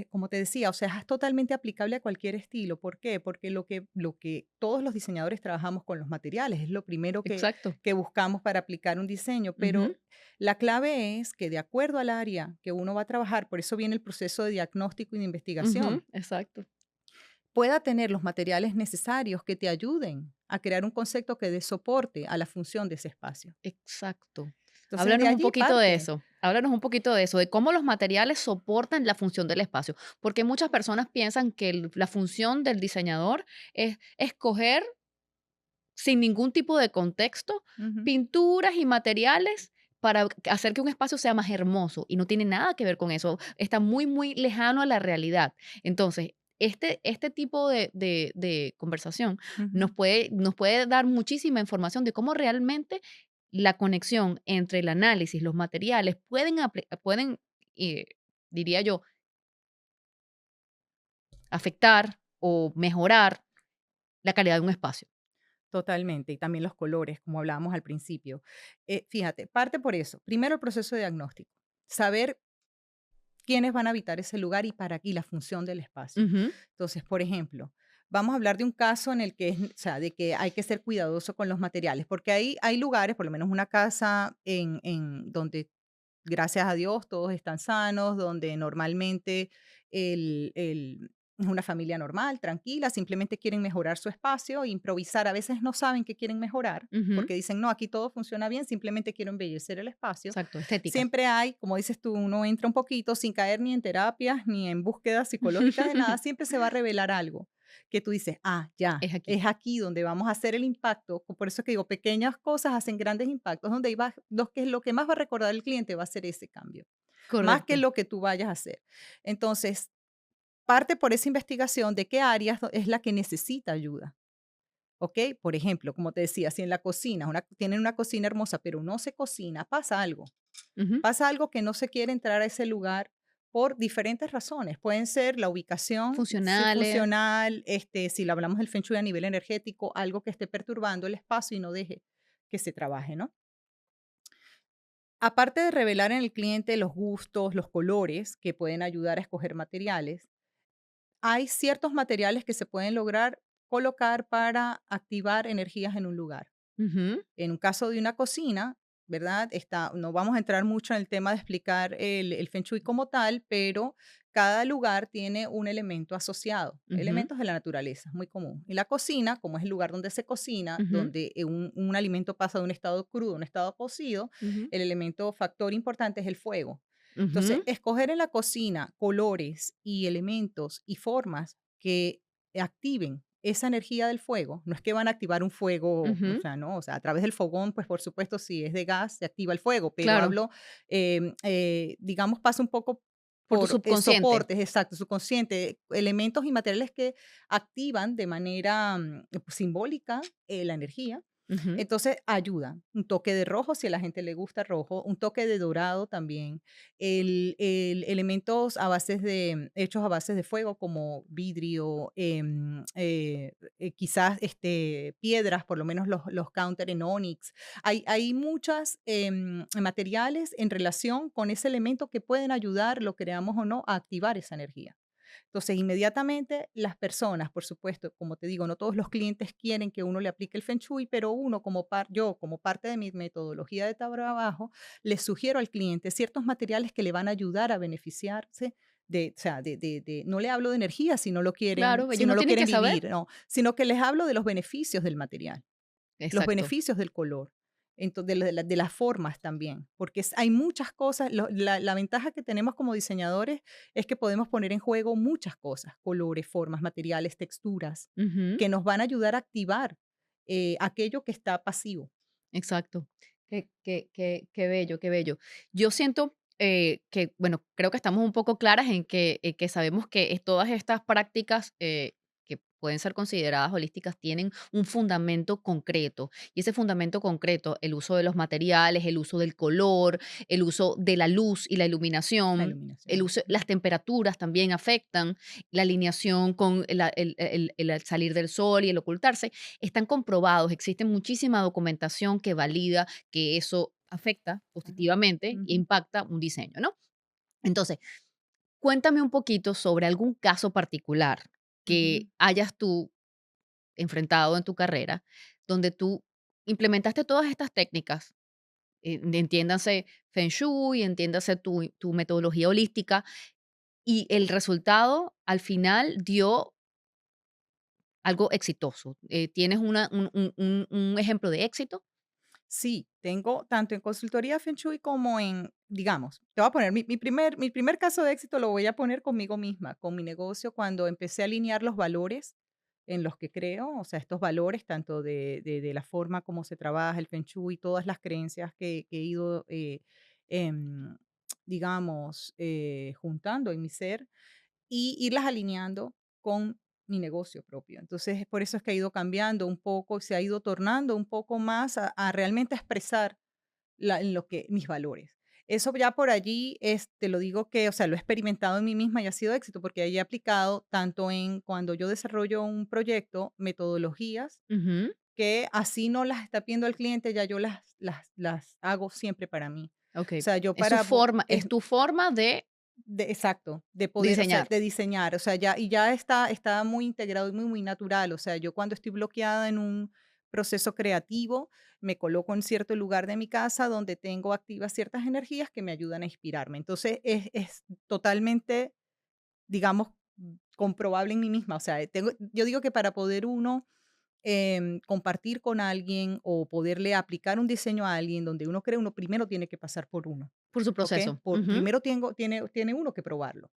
como te decía, o sea, es totalmente aplicable a cualquier estilo. ¿Por qué? Porque lo que todos los diseñadores trabajamos con los materiales, es lo primero Exacto. que buscamos para aplicar un diseño, Ujú, pero la clave es que de acuerdo al área que uno va a trabajar, por eso viene el proceso de diagnóstico y de investigación, ujú, exacto. pueda tener los materiales necesarios que te ayuden a crear un concepto que dé soporte a la función de ese espacio. Exacto. Entonces, de Háblanos un allí poquito de parte. eso. Háblanos un poquito de eso, de cómo los materiales soportan la función del espacio. Porque muchas personas piensan que la función del diseñador es escoger sin ningún tipo de contexto Ujú. pinturas y materiales para hacer que un espacio sea más hermoso. Y no tiene nada que ver con eso. Está muy, muy lejano a la realidad. Entonces, este tipo de conversación Ujú. nos puede dar muchísima información de cómo realmente la conexión entre el análisis, los materiales, pueden eh, diría yo, afectar o mejorar la calidad de un espacio. Totalmente, y también los colores, como hablábamos al principio. Fíjate, parte por eso. Primero, el proceso de diagnóstico. Saber quiénes van a habitar ese lugar y para aquí la función del espacio. Ujú, Entonces, por ejemplo, vamos a hablar de un caso en el que o sea, de que hay que ser cuidadoso con los materiales, porque hay lugares, por lo menos una casa en donde, gracias a Dios, todos están sanos, donde normalmente es una familia normal, tranquila, simplemente quieren mejorar su espacio, improvisar. A veces no saben qué quieren mejorar, ujú, porque dicen, no, aquí todo funciona bien, simplemente quiero embellecer el espacio. exacto, estética. Siempre hay, como dices tú, uno entra un poquito sin caer ni en terapias ni en búsquedas psicológicas de nada, siempre se va a revelar algo que tú dices, ah, ya, Es aquí. es aquí donde vamos a hacer el impacto. Por eso que digo, pequeñas cosas hacen grandes impactos, donde iba, lo que más va a recordar el cliente va a ser ese cambio, más que Correcto. lo que tú vayas a hacer. Entonces, parte por esa investigación de qué áreas es la que necesita ayuda. ¿Ok? Por ejemplo, como te decía, si en la cocina tienen una cocina hermosa, pero no se cocina, Ujú. pasa algo que no se quiere entrar a ese lugar por diferentes razones. Pueden ser la ubicación, si Funcionales. funcional, si lo hablamos del Feng Shui a nivel energético, algo que esté perturbando el espacio y no deje que se trabaje, ¿no? Aparte de revelar en el cliente los gustos, los colores que pueden ayudar a escoger materiales, hay ciertos materiales que se pueden lograr colocar para activar energías en un lugar. Ujú, En un caso de una cocina, ¿verdad? No vamos a entrar mucho en el tema de explicar el Feng Shui como tal, pero cada lugar tiene un elemento asociado, ujú, elementos de la naturaleza, muy común. Y la cocina, como es el lugar donde se cocina, ujú, donde un alimento pasa de un estado crudo a un estado cocido, ujú, el elemento factor importante es el fuego. Entonces, ujú, escoger en la cocina colores y elementos y formas que activen esa energía del fuego, no es que van a activar un fuego, o ujú. sea, no, o sea, a través del fogón, pues por supuesto, si es de gas, se activa el fuego, pero Claro, hablo, digamos, pasa un poco por tu por subconsciente. soportes, exacto, subconsciente, elementos y materiales que activan de manera simbólica la energía, Ujú, entonces ayuda. Un toque de rojo, si a la gente le gusta rojo, un toque de dorado también. Elementos hechos a base de fuego, como vidrio, quizás piedras, por lo menos los counter en onyx. Hay muchos materiales en relación con ese elemento que pueden ayudar, lo creamos o no, a activar esa energía. Entonces, inmediatamente las personas, por supuesto, como te digo, no todos los clientes quieren que uno le aplique el Feng Shui, pero yo como parte de mi metodología de trabajo, les sugiero al cliente ciertos materiales que le van a ayudar a beneficiarse o sea, no le hablo de energía claro, si ellos no no lo tienen quieren que saber. vivir, no, sino que les hablo de los beneficios del material, los Exacto. beneficios del color, de las formas también, porque hay muchas cosas, la ventaja que tenemos como diseñadores es que podemos poner en juego muchas cosas, colores, formas, materiales, texturas, Ujú, que nos van a ayudar a activar aquello que está pasivo. exacto. Qué bello, qué bello. Yo siento que, bueno, creo que estamos un poco claras en que sabemos que todas estas prácticas que pueden ser consideradas holísticas tienen un fundamento concreto. Y ese fundamento concreto, el uso de los materiales, el uso del color, el uso de la luz y la La iluminación, el iluminación. uso, las temperaturas también afectan, la alineación con el salir del sol y el ocultarse están comprobados, existe muchísima documentación que valida que eso afecta Claro. positivamente e Ujú. impacta un diseño, ¿no? Entonces, cuéntame un poquito sobre algún caso particular Ujú. que hayas tú enfrentado en tu carrera, donde tú implementaste todas estas técnicas, entiéndase Feng Shui, entiéndase tu metodología holística, y el resultado al final dio algo exitoso. ¿Tienes un ejemplo de éxito? Sí, tengo tanto en consultoría Feng Shui como en, digamos, te voy a poner mi primer caso de éxito lo voy a poner conmigo misma, con mi negocio, cuando empecé a alinear los valores en los que creo, o sea, estos valores tanto de la forma como se trabaja el Feng Shui, todas las creencias que he ido, em, digamos, juntando en mi ser y irlas alineando con mi negocio propio. Entonces, por eso es que ha ido cambiando un poco, se ha ido tornando un poco más a realmente expresar lo que mis valores. Eso ya por allí, te lo digo que, o sea, lo he experimentado en mí misma y ha sido éxito porque ahí he aplicado tanto en cuando yo desarrollo un proyecto, metodologías Ujú. que así no las está pidiendo el cliente, ya yo las hago siempre para mí. Ok. O sea, yo Es su para, forma, es tu forma de exacto, de poder, o sea, diseñar. de diseñar, o sea, ya está muy integrado y muy natural, o sea, yo cuando estoy bloqueada en un proceso creativo, me coloco en cierto lugar de mi casa donde tengo activas ciertas energías que me ayudan a inspirarme. Entonces, es totalmente, digamos, comprobable en mí misma, o sea, yo digo que para poder uno compartir con alguien o poderle aplicar un diseño a alguien donde uno cree, uno primero tiene que pasar por uno, Por su ¿ok? proceso. Ujú. Primero tiene uno que probarlo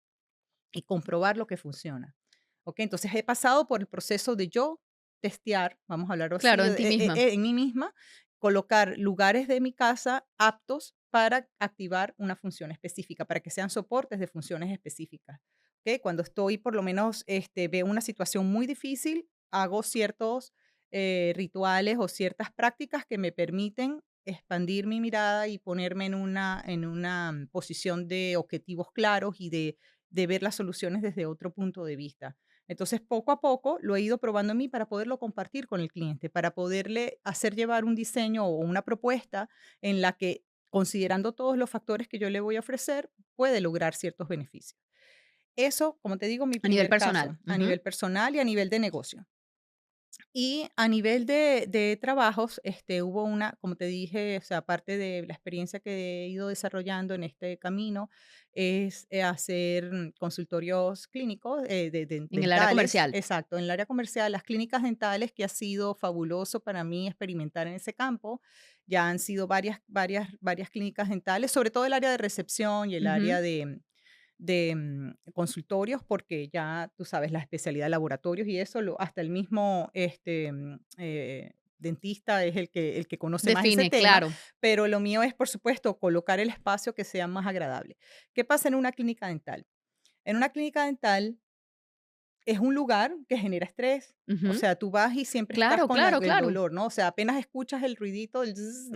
y comprobar lo que funciona. ¿Ok? Entonces he pasado por el proceso de yo testear, vamos a hablarlo así, Claro, en ti misma. en mí misma, colocar lugares de mi casa aptos para activar una función específica, para que sean soportes de funciones específicas. ¿Ok? Cuando estoy, por lo menos, veo una situación muy difícil, hago ciertos rituales o ciertas prácticas que me permiten expandir mi mirada y ponerme en una posición de objetivos claros y de ver las soluciones desde otro punto de vista. Entonces, poco a poco lo he ido probando en mí para poderlo compartir con el cliente, para poderle hacer llevar un diseño o una propuesta en la que, considerando todos los factores que yo le voy a ofrecer, puede lograr ciertos beneficios. Eso, como te digo, mi A nivel primer personal. caso, a Ujú. nivel personal y a nivel de negocio. Y a nivel de trabajos, hubo una, como te dije, o sea, aparte de la experiencia que he ido desarrollando en este camino, es hacer consultorios clínicos En el área dentales, comercial. exacto, en el área comercial, las clínicas dentales, que ha sido fabuloso para mí experimentar en ese campo. Ya han sido varias clínicas dentales, sobre todo el área de recepción y el Ujú. área de consultorios, porque ya tú sabes, la especialidad de laboratorios y eso, hasta el mismo dentista es el que conoce más ese Define, tema, claro. pero lo mío es, por supuesto, colocar el espacio que sea más agradable. ¿Qué pasa en una clínica dental? En una clínica dental es un lugar que genera estrés. O Ujú. sea, tú vas y siempre estás Claro, con claro, el claro. dolor, ¿no? O sea, apenas escuchas el ruidito, el zzzz,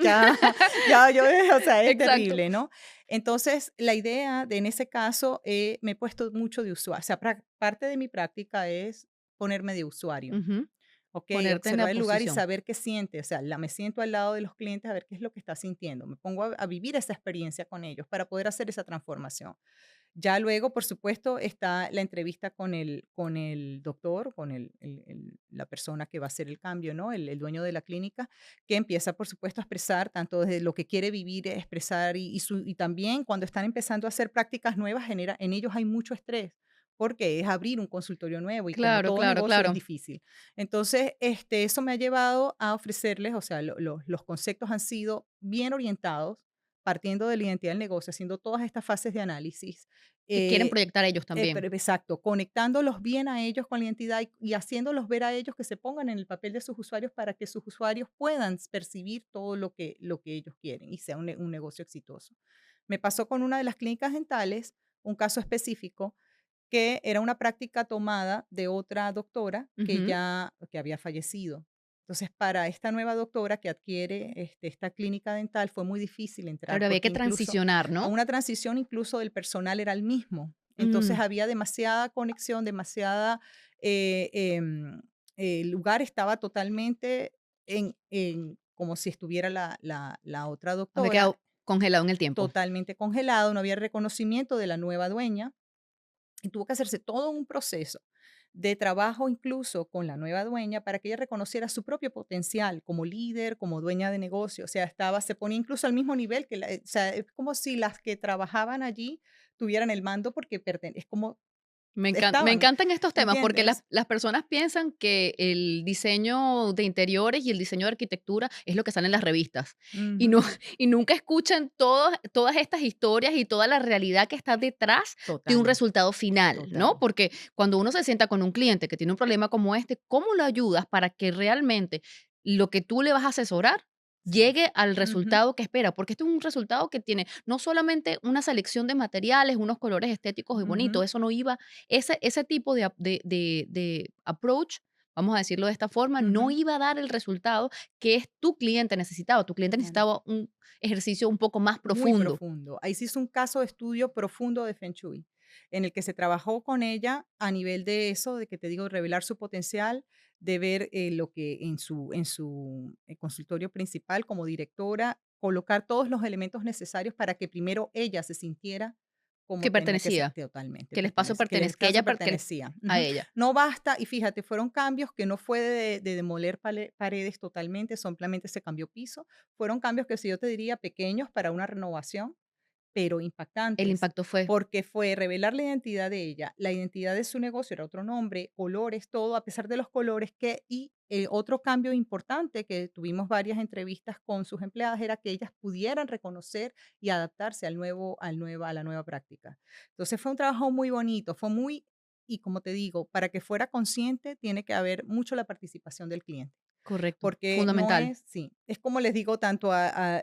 ya, ya, o sea, es Exacto. terrible, ¿no? Entonces, la idea en ese caso, me he puesto mucho de usuario. O sea, parte de mi práctica es ponerme de usuario. Ujú. ¿Ok? Ponerte en la Observar el lugar y posición. saber qué siente. O sea, me siento al lado de los clientes a ver qué es lo que está sintiendo. Me pongo a vivir esa experiencia con ellos para poder hacer esa transformación. Ya luego, por supuesto, está la entrevista con el doctor, con la persona que va a hacer el cambio, ¿no? El dueño de la clínica, que empieza, por supuesto, a expresar tanto desde lo que quiere vivir, expresar y también cuando están empezando a hacer prácticas nuevas, en ellos hay mucho estrés, porque es abrir un consultorio nuevo y como Claro, todo claro, negocio es claro. difícil. Entonces, eso me ha llevado a ofrecerles, o sea, los conceptos han sido bien orientados, partiendo de la identidad del negocio, haciendo todas estas fases de análisis, Que quieren eh, proyectar ellos pero también. exacto, conectándolos bien a ellos con la identidad y haciéndolos ver a ellos que se pongan en el papel de sus usuarios para que sus usuarios puedan percibir todo lo que ellos quieren y sea un negocio exitoso. Me pasó con una de las clínicas dentales, un caso específico, que era una práctica tomada de otra doctora Ujú. que había fallecido. Entonces, para esta nueva doctora que adquiere esta clínica dental fue muy difícil entrar Claro, había porque que incluso transicionar, a ¿no? una transición incluso del personal era el mismo. Entonces Mm. había demasiada conexión, demasiada, el lugar estaba totalmente como si estuviera la otra Había doctora. quedado Congelado en el tiempo. totalmente congelado, no había reconocimiento de la nueva dueña y tuvo que hacerse todo un proceso de trabajo incluso con la nueva dueña para que ella reconociera su propio potencial como líder, como dueña de negocio. O sea, se ponía incluso al mismo nivel o sea, es como si las que trabajaban allí tuvieran el mando porque es como Me estaban, encantan estos temas porque ¿entiendes? las personas piensan que el diseño de interiores y el diseño de arquitectura es lo que sale en las revistas y, no, Ujú, y nunca escuchan todas estas historias y toda la realidad que está detrás de un total, resultado final, ¿no? total. Porque cuando uno se sienta con un cliente que tiene un problema como este, ¿cómo lo ayudas para que realmente lo que tú le vas a asesorar Sí. llegue al Ujú, resultado que espera? Porque este es un resultado que tiene no solamente una selección de materiales, unos colores estéticos y ujú, bonitos, eso no iba ese tipo de approach, vamos a decirlo de esta forma, no ujú. iba a dar el resultado que es tu cliente necesitaba. Tu cliente Claro. necesitaba un ejercicio un poco más Muy profundo. profundo. Ahí se hizo un caso de estudio profundo de Feng Shui, en el que se trabajó con ella a nivel de eso, de que te digo, revelar su potencial, de ver lo que en su consultorio principal como directora, colocar todos los elementos necesarios para que primero ella se sintiera como Que tenía que ser pertenecía, totalmente, que el espacio que el pertenece, caso pertenecía. a Ujú. ella. No basta, y fíjate, fueron cambios que no fue de demoler paredes totalmente, simplemente se cambió piso, fueron cambios que sí yo te diría pequeños para una renovación, pero El impactantes, impacto fue porque fue revelar la identidad de ella, la identidad de su negocio era otro nombre, colores, todo, a pesar de los colores otro cambio importante que tuvimos varias entrevistas con sus empleadas era que ellas pudieran reconocer y adaptarse a la nueva práctica. Entonces fue un trabajo muy bonito, y como te digo, para que fuera consciente tiene que haber mucho la participación del cliente. correcto, Porque no fundamental. es, sí, es como les digo tanto o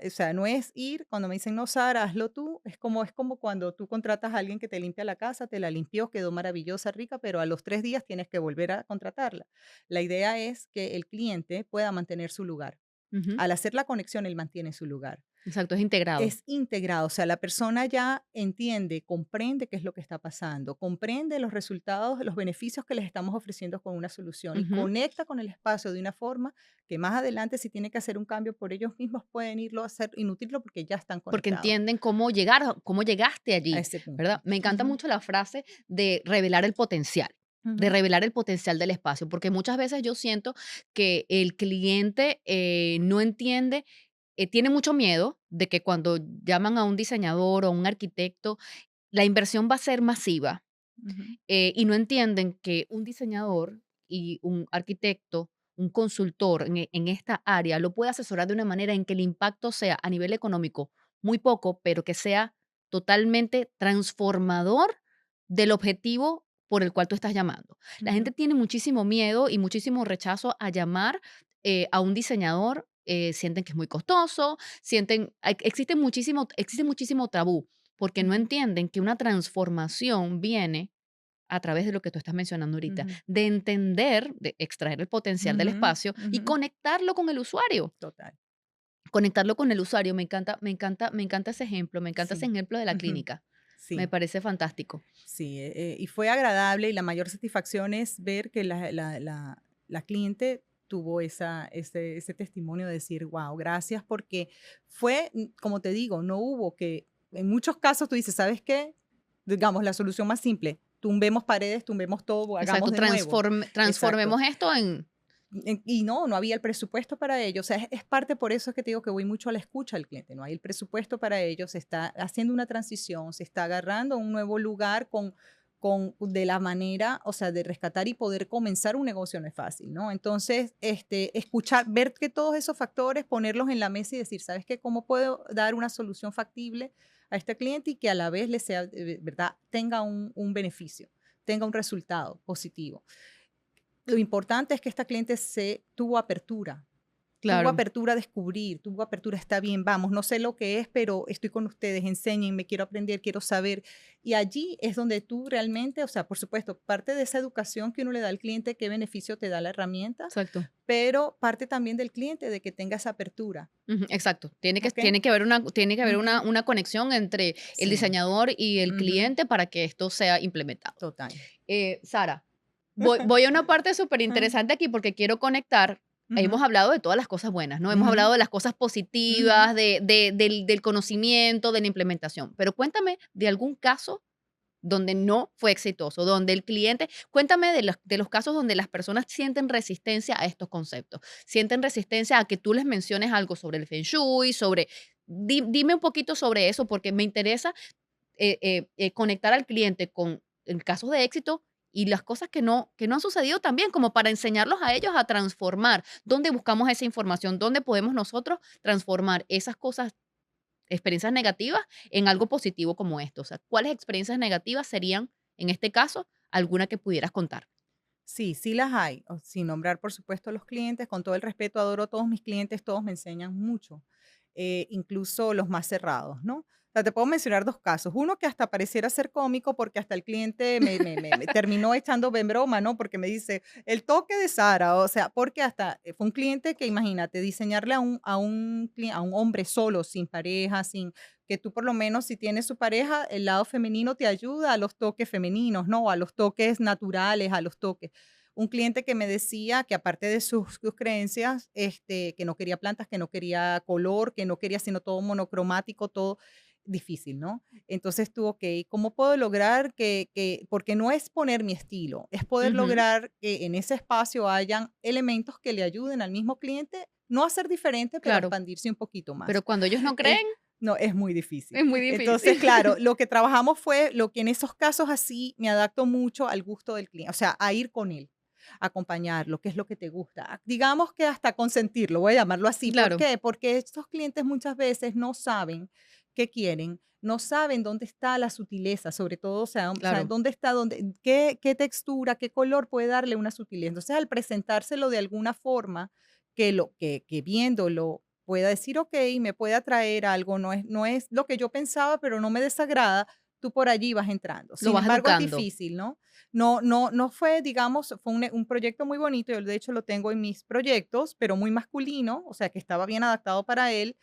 sea, no es ir cuando me dicen: "No, Sara, hazlo tú", es como cuando tú contratas a alguien que te limpia la casa, te la limpió, quedó maravillosa, rica, pero a los 3 días tienes que volver a contratarla. La idea es que el cliente pueda mantener su lugar. Ujú, Al hacer la conexión, él mantiene su lugar. exacto, es integrado. Es integrado, o sea, la persona ya entiende, comprende qué es lo que está pasando, comprende los resultados, los beneficios que les estamos ofreciendo con una solución y Ujú. conecta con el espacio de una forma que más adelante, si tiene que hacer un cambio por ellos mismos, pueden irlo a hacer y nutrirlo porque ya están Porque conectados entienden cómo llegar, cómo llegaste a allí, ese punto. ¿verdad? Me encanta Ujú, mucho la frase de revelar el potencial, de ujú, revelar el potencial del espacio, porque muchas veces yo siento que el cliente no entiende, tiene mucho miedo de que cuando llaman a un diseñador o a un arquitecto, la inversión va a ser masiva ujú, y no entienden que un diseñador y un arquitecto, un consultor en esta área lo puede asesorar de una manera en que el impacto sea a nivel económico muy poco, pero que sea totalmente transformador del objetivo por el cual tú estás llamando. La ujú, gente tiene muchísimo miedo y muchísimo rechazo a llamar a un diseñador, sienten que es muy costoso, existe muchísimo tabú, porque no ujú, entienden que una transformación viene a través de lo que tú estás mencionando ahorita, ujú, de entender, de extraer el potencial del ujú, espacio y ujú. conectarlo con el usuario. Total. Conectarlo con el usuario, me encanta ese ejemplo, me encanta ese Sí. ejemplo de la Ujú, clínica. Me sí. parece fantástico. Sí, y fue agradable y la mayor satisfacción es ver que la cliente tuvo ese testimonio de decir, wow, gracias, porque como te digo, no hubo que, en muchos casos tú dices, ¿sabes qué? Digamos, la solución más simple, tumbemos paredes, tumbemos todo, hagamos Exacto, de nuevo. Exacto. transformemos esto en Y no había el presupuesto para ello. O sea, es parte por eso es que te digo que voy mucho a la escucha del cliente. No hay el presupuesto para ello, se está haciendo una transición, se está agarrando un nuevo lugar de la manera, o sea, de rescatar y poder comenzar un negocio no es fácil, ¿no? Entonces, escuchar, ver que todos esos factores, ponerlos en la mesa y decir, ¿sabes qué? ¿Cómo puedo dar una solución factible a este cliente y que a la vez le sea, ¿verdad? Tenga un beneficio, tenga un resultado positivo. Lo importante es que esta cliente tuvo claro. apertura a descubrir, tuvo apertura, está bien, vamos, no sé lo que es, pero estoy con ustedes, enséñenme, quiero aprender, quiero saber. Y allí es donde tú realmente, o sea, por supuesto, parte de esa educación que uno le da al cliente, qué beneficio te da la herramienta, Exacto. pero parte también del cliente de que tenga esa apertura, Ujú, exacto. ¿ok? Tiene que haber Ujú, una conexión entre el sí, diseñador y el ujú, cliente para que esto sea implementado. total. Sara, voy a una parte súper interesante Ujú, aquí porque quiero conectar. Ujú, hemos hablado de todas las cosas buenas, ¿no? Hemos ujú, hablado de las cosas ujú. positivas, del conocimiento, de la implementación. Pero cuéntame de algún caso donde no fue exitoso, donde el cliente, cuéntame de los casos donde las personas sienten resistencia a estos conceptos, sienten resistencia a que tú les menciones algo sobre el Feng Shui, dime un poquito sobre eso porque me interesa conectar al cliente con en casos de éxito y las cosas que no han sucedido también, como para enseñarlos a ellos a transformar. ¿Dónde buscamos esa información? ¿Dónde podemos nosotros transformar esas cosas, experiencias negativas, en algo positivo como esto? O sea, ¿cuáles experiencias negativas serían, en este caso, alguna que pudieras contar? Sí, sí las hay, sin nombrar, por supuesto, a los clientes, con todo el respeto, adoro a todos mis clientes, todos me enseñan mucho, incluso los más cerrados, ¿no? O sea, te puedo mencionar 2 casos, uno que hasta pareciera ser cómico, porque hasta el cliente me terminó echando en broma, ¿no? Porque me dice: "El toque de Sara", o sea, porque hasta, fue un cliente que, imagínate, diseñarle a un hombre solo, sin pareja, sin que tú por lo menos si tienes su pareja, el lado femenino te ayuda a los toques femeninos, ¿no? A los toques naturales, a los toques. Un cliente que me decía que aparte de sus creencias, que no quería plantas, que no quería color, que no quería sino todo monocromático, todo difícil, ¿no? Entonces tú, okey, ¿cómo puedo lograr que porque no es poner mi estilo, es poder Ujú, lograr que en ese espacio hayan elementos que le ayuden al mismo cliente, no a ser diferente, pero a claro, expandirse un poquito pero más. cuando ellos no Es creen, no, es muy difícil. es muy Entonces, difícil. claro, lo que trabajamos fue lo que en esos casos así me adapto mucho al gusto del cliente, o sea, a ir con él, acompañarlo, qué es lo que te gusta. Digamos que hasta consentirlo, voy a llamarlo así. ¿Por Claro, qué? Porque estos clientes muchas veces no saben qué quieren, no saben dónde está la sutileza, sobre todo, o sea, claro. dónde está, qué textura, qué color puede darle una sutileza. Entonces, al presentárselo de alguna forma, que viéndolo pueda decir: "Okey, me puede atraer algo, no es lo que yo pensaba, pero no me desagrada", tú por allí vas entrando. Lo Sin vas embargo, es educando. difícil, ¿no? No fue, digamos, fue un proyecto muy bonito, yo de hecho lo tengo en mis proyectos, pero muy masculino, o sea, que estaba bien adaptado para él.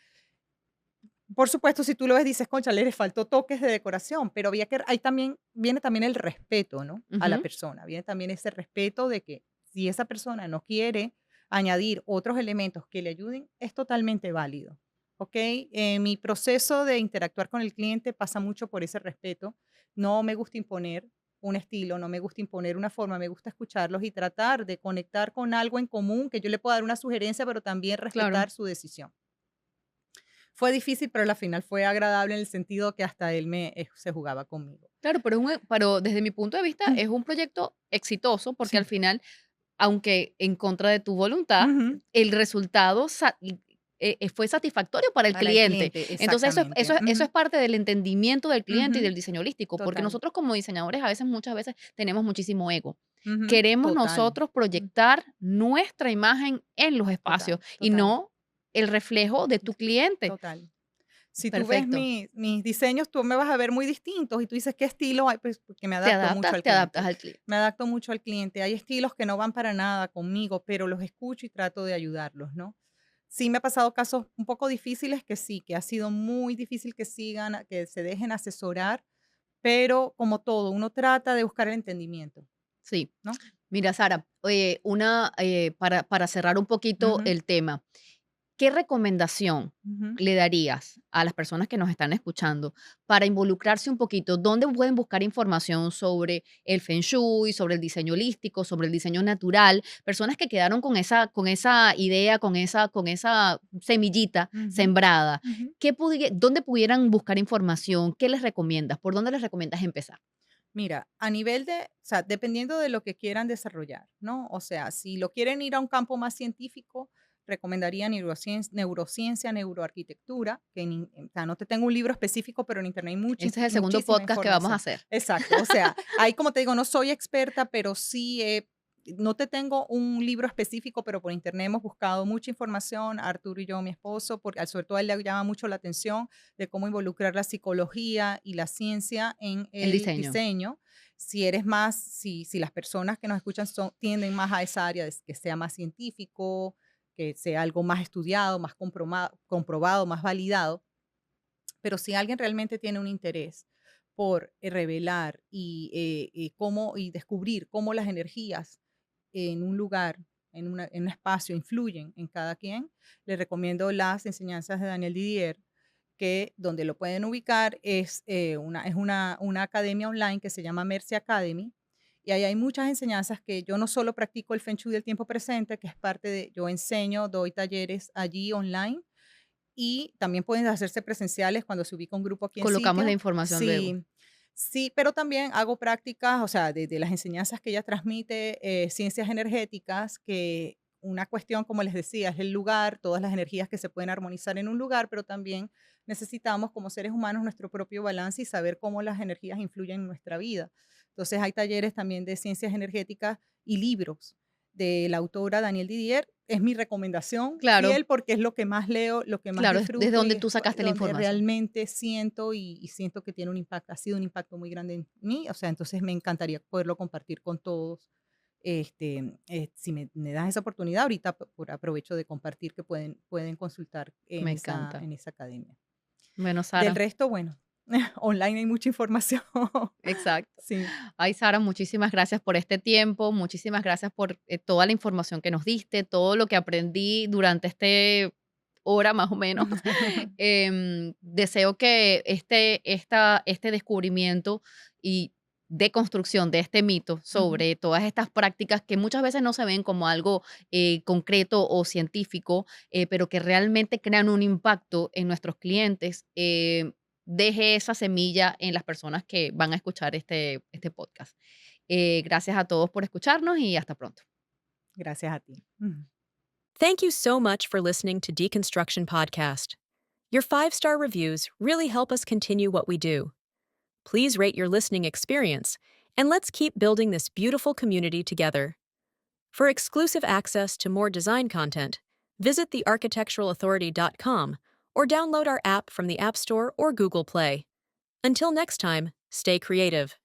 Por supuesto, si tú lo ves, dices: "Cónchale, le faltó toques de decoración", pero había que ahí también viene también el respeto, ¿no?, a la Ujú, persona. Viene también ese respeto de que si esa persona no quiere añadir otros elementos que le ayuden, es totalmente válido, ¿ok? Mi proceso de interactuar con el cliente pasa mucho por ese respeto. No me gusta imponer un estilo, no me gusta imponer una forma, me gusta escucharlos y tratar de conectar con algo en común, que yo le pueda dar una sugerencia, pero también claro. respetar su decisión. Fue difícil, pero la final fue agradable en el sentido que hasta él se jugaba conmigo. Claro, pero desde mi punto de vista es un proyecto exitoso porque al Sí. final, aunque en contra de tu voluntad, Ujú. el resultado fue satisfactorio para el Para el cliente. cliente, Entonces, exactamente. eso es Ujú, parte del entendimiento del cliente y ujú. del diseño holístico, porque Total. nosotros como diseñadores muchas veces tenemos muchísimo ego. Ujú. Queremos Total. nosotros Mm, proyectar nuestra imagen en los espacios total, y total, no el reflejo de tu cliente. total. Si tú ves Perfecto. mis diseños, tú me vas a ver muy distintos y tú dices, ¿qué estilo hay? Pues porque me adapto mucho al Te adaptas cliente. al cliente. Me adapto mucho al cliente. Hay estilos que no van para nada conmigo, pero los escucho y trato de ayudarlos, ¿no? Sí me ha pasado casos un poco difíciles que sí, que ha sido muy difícil que sigan, que se dejen asesorar, pero como todo, uno trata de buscar el entendimiento, Sí. ¿no? Mira, Sara, para cerrar un poquito Ujú, el tema, ¿qué recomendación ujú. le darías a las personas que nos están escuchando para involucrarse un poquito? ¿Dónde pueden buscar información sobre el Feng Shui, sobre el diseño holístico, sobre el diseño natural? Personas que quedaron con esa idea, con esa semillita Ujú, sembrada. ujú. ¿Dónde pudieran buscar información? ¿Qué les recomiendas? ¿Por dónde les recomiendas empezar? Mira, a nivel de, o sea, dependiendo de lo que quieran desarrollar, ¿no? O sea, si lo quieren ir a un campo más científico, recomendaría neurociencia, neuroarquitectura, o sea, no te tengo un libro específico, pero en internet hay Este es el segundo muchísima podcast que vamos a información. hacer. Exacto, o sea, ahí como te digo, no soy experta, pero sí no te tengo un libro específico, pero por internet hemos buscado mucha información, Arturo y yo, mi esposo, porque sobre todo a él le llama mucho la atención de cómo involucrar la psicología y la ciencia en El el diseño. diseño. Si eres más, si las personas que nos escuchan tienden más a esa área, de que sea más científico, que sea algo más estudiado, más comprobado, más validado, pero si alguien realmente tiene un interés por revelar y descubrir cómo las energías en un lugar en un espacio, influyen en cada quien. Les recomiendo las enseñanzas de Daniel Didier, que donde lo pueden ubicar es una academia online que se llama Mercy Academy. Y ahí hay muchas enseñanzas que yo no solo practico el Feng Shui del tiempo presente, que es parte de, yo enseño, doy talleres allí online y también pueden hacerse presenciales cuando se ubica un grupo aquí en Colocamos la sitio. información luego. Sí, sí, pero también hago prácticas, o sea, de las enseñanzas que ella transmite, ciencias energéticas, que una cuestión, como les decía, es el lugar, todas las energías que se pueden armonizar en un lugar, pero también necesitamos como seres humanos nuestro propio balance y saber cómo las energías influyen en nuestra vida. Entonces hay talleres también de ciencias energéticas y libros de la autora Daniel Didier. Es mi recomendación Claro, fiel porque es lo que más leo, lo que más claro, es desde disfruto y donde es tú sacaste la donde información. realmente siento y siento que tiene un impacto, ha sido un impacto muy grande en mí. O sea, entonces me encantaría poderlo compartir con todos. Si me das esa oportunidad, ahorita aprovecho de compartir que pueden consultar Me encanta. en esa academia. Bueno, Del Sara, resto, bueno, online hay mucha información. exacto. Sí. Ay, Sara, muchísimas gracias por este tiempo, muchísimas gracias por toda la información que nos diste, todo lo que aprendí durante este hora más o menos. Deseo que este descubrimiento y deconstrucción de este mito Ujú. sobre todas estas prácticas que muchas veces no se ven como algo concreto o científico, pero que realmente crean un impacto en nuestros clientes, deje esa semilla en las personas que van a escuchar este podcast. Gracias a todos por escucharnos y hasta pronto. Gracias a ti. Ujú. Thank you so much for listening to Deconstruction Podcast. Your 5-star reviews really help us continue what we do. Please rate your listening experience, and let's keep building this beautiful community together. For exclusive access to more design content, visit thearchitecturalauthority.com or download our app from the App Store or Google Play. Until next time, stay creative.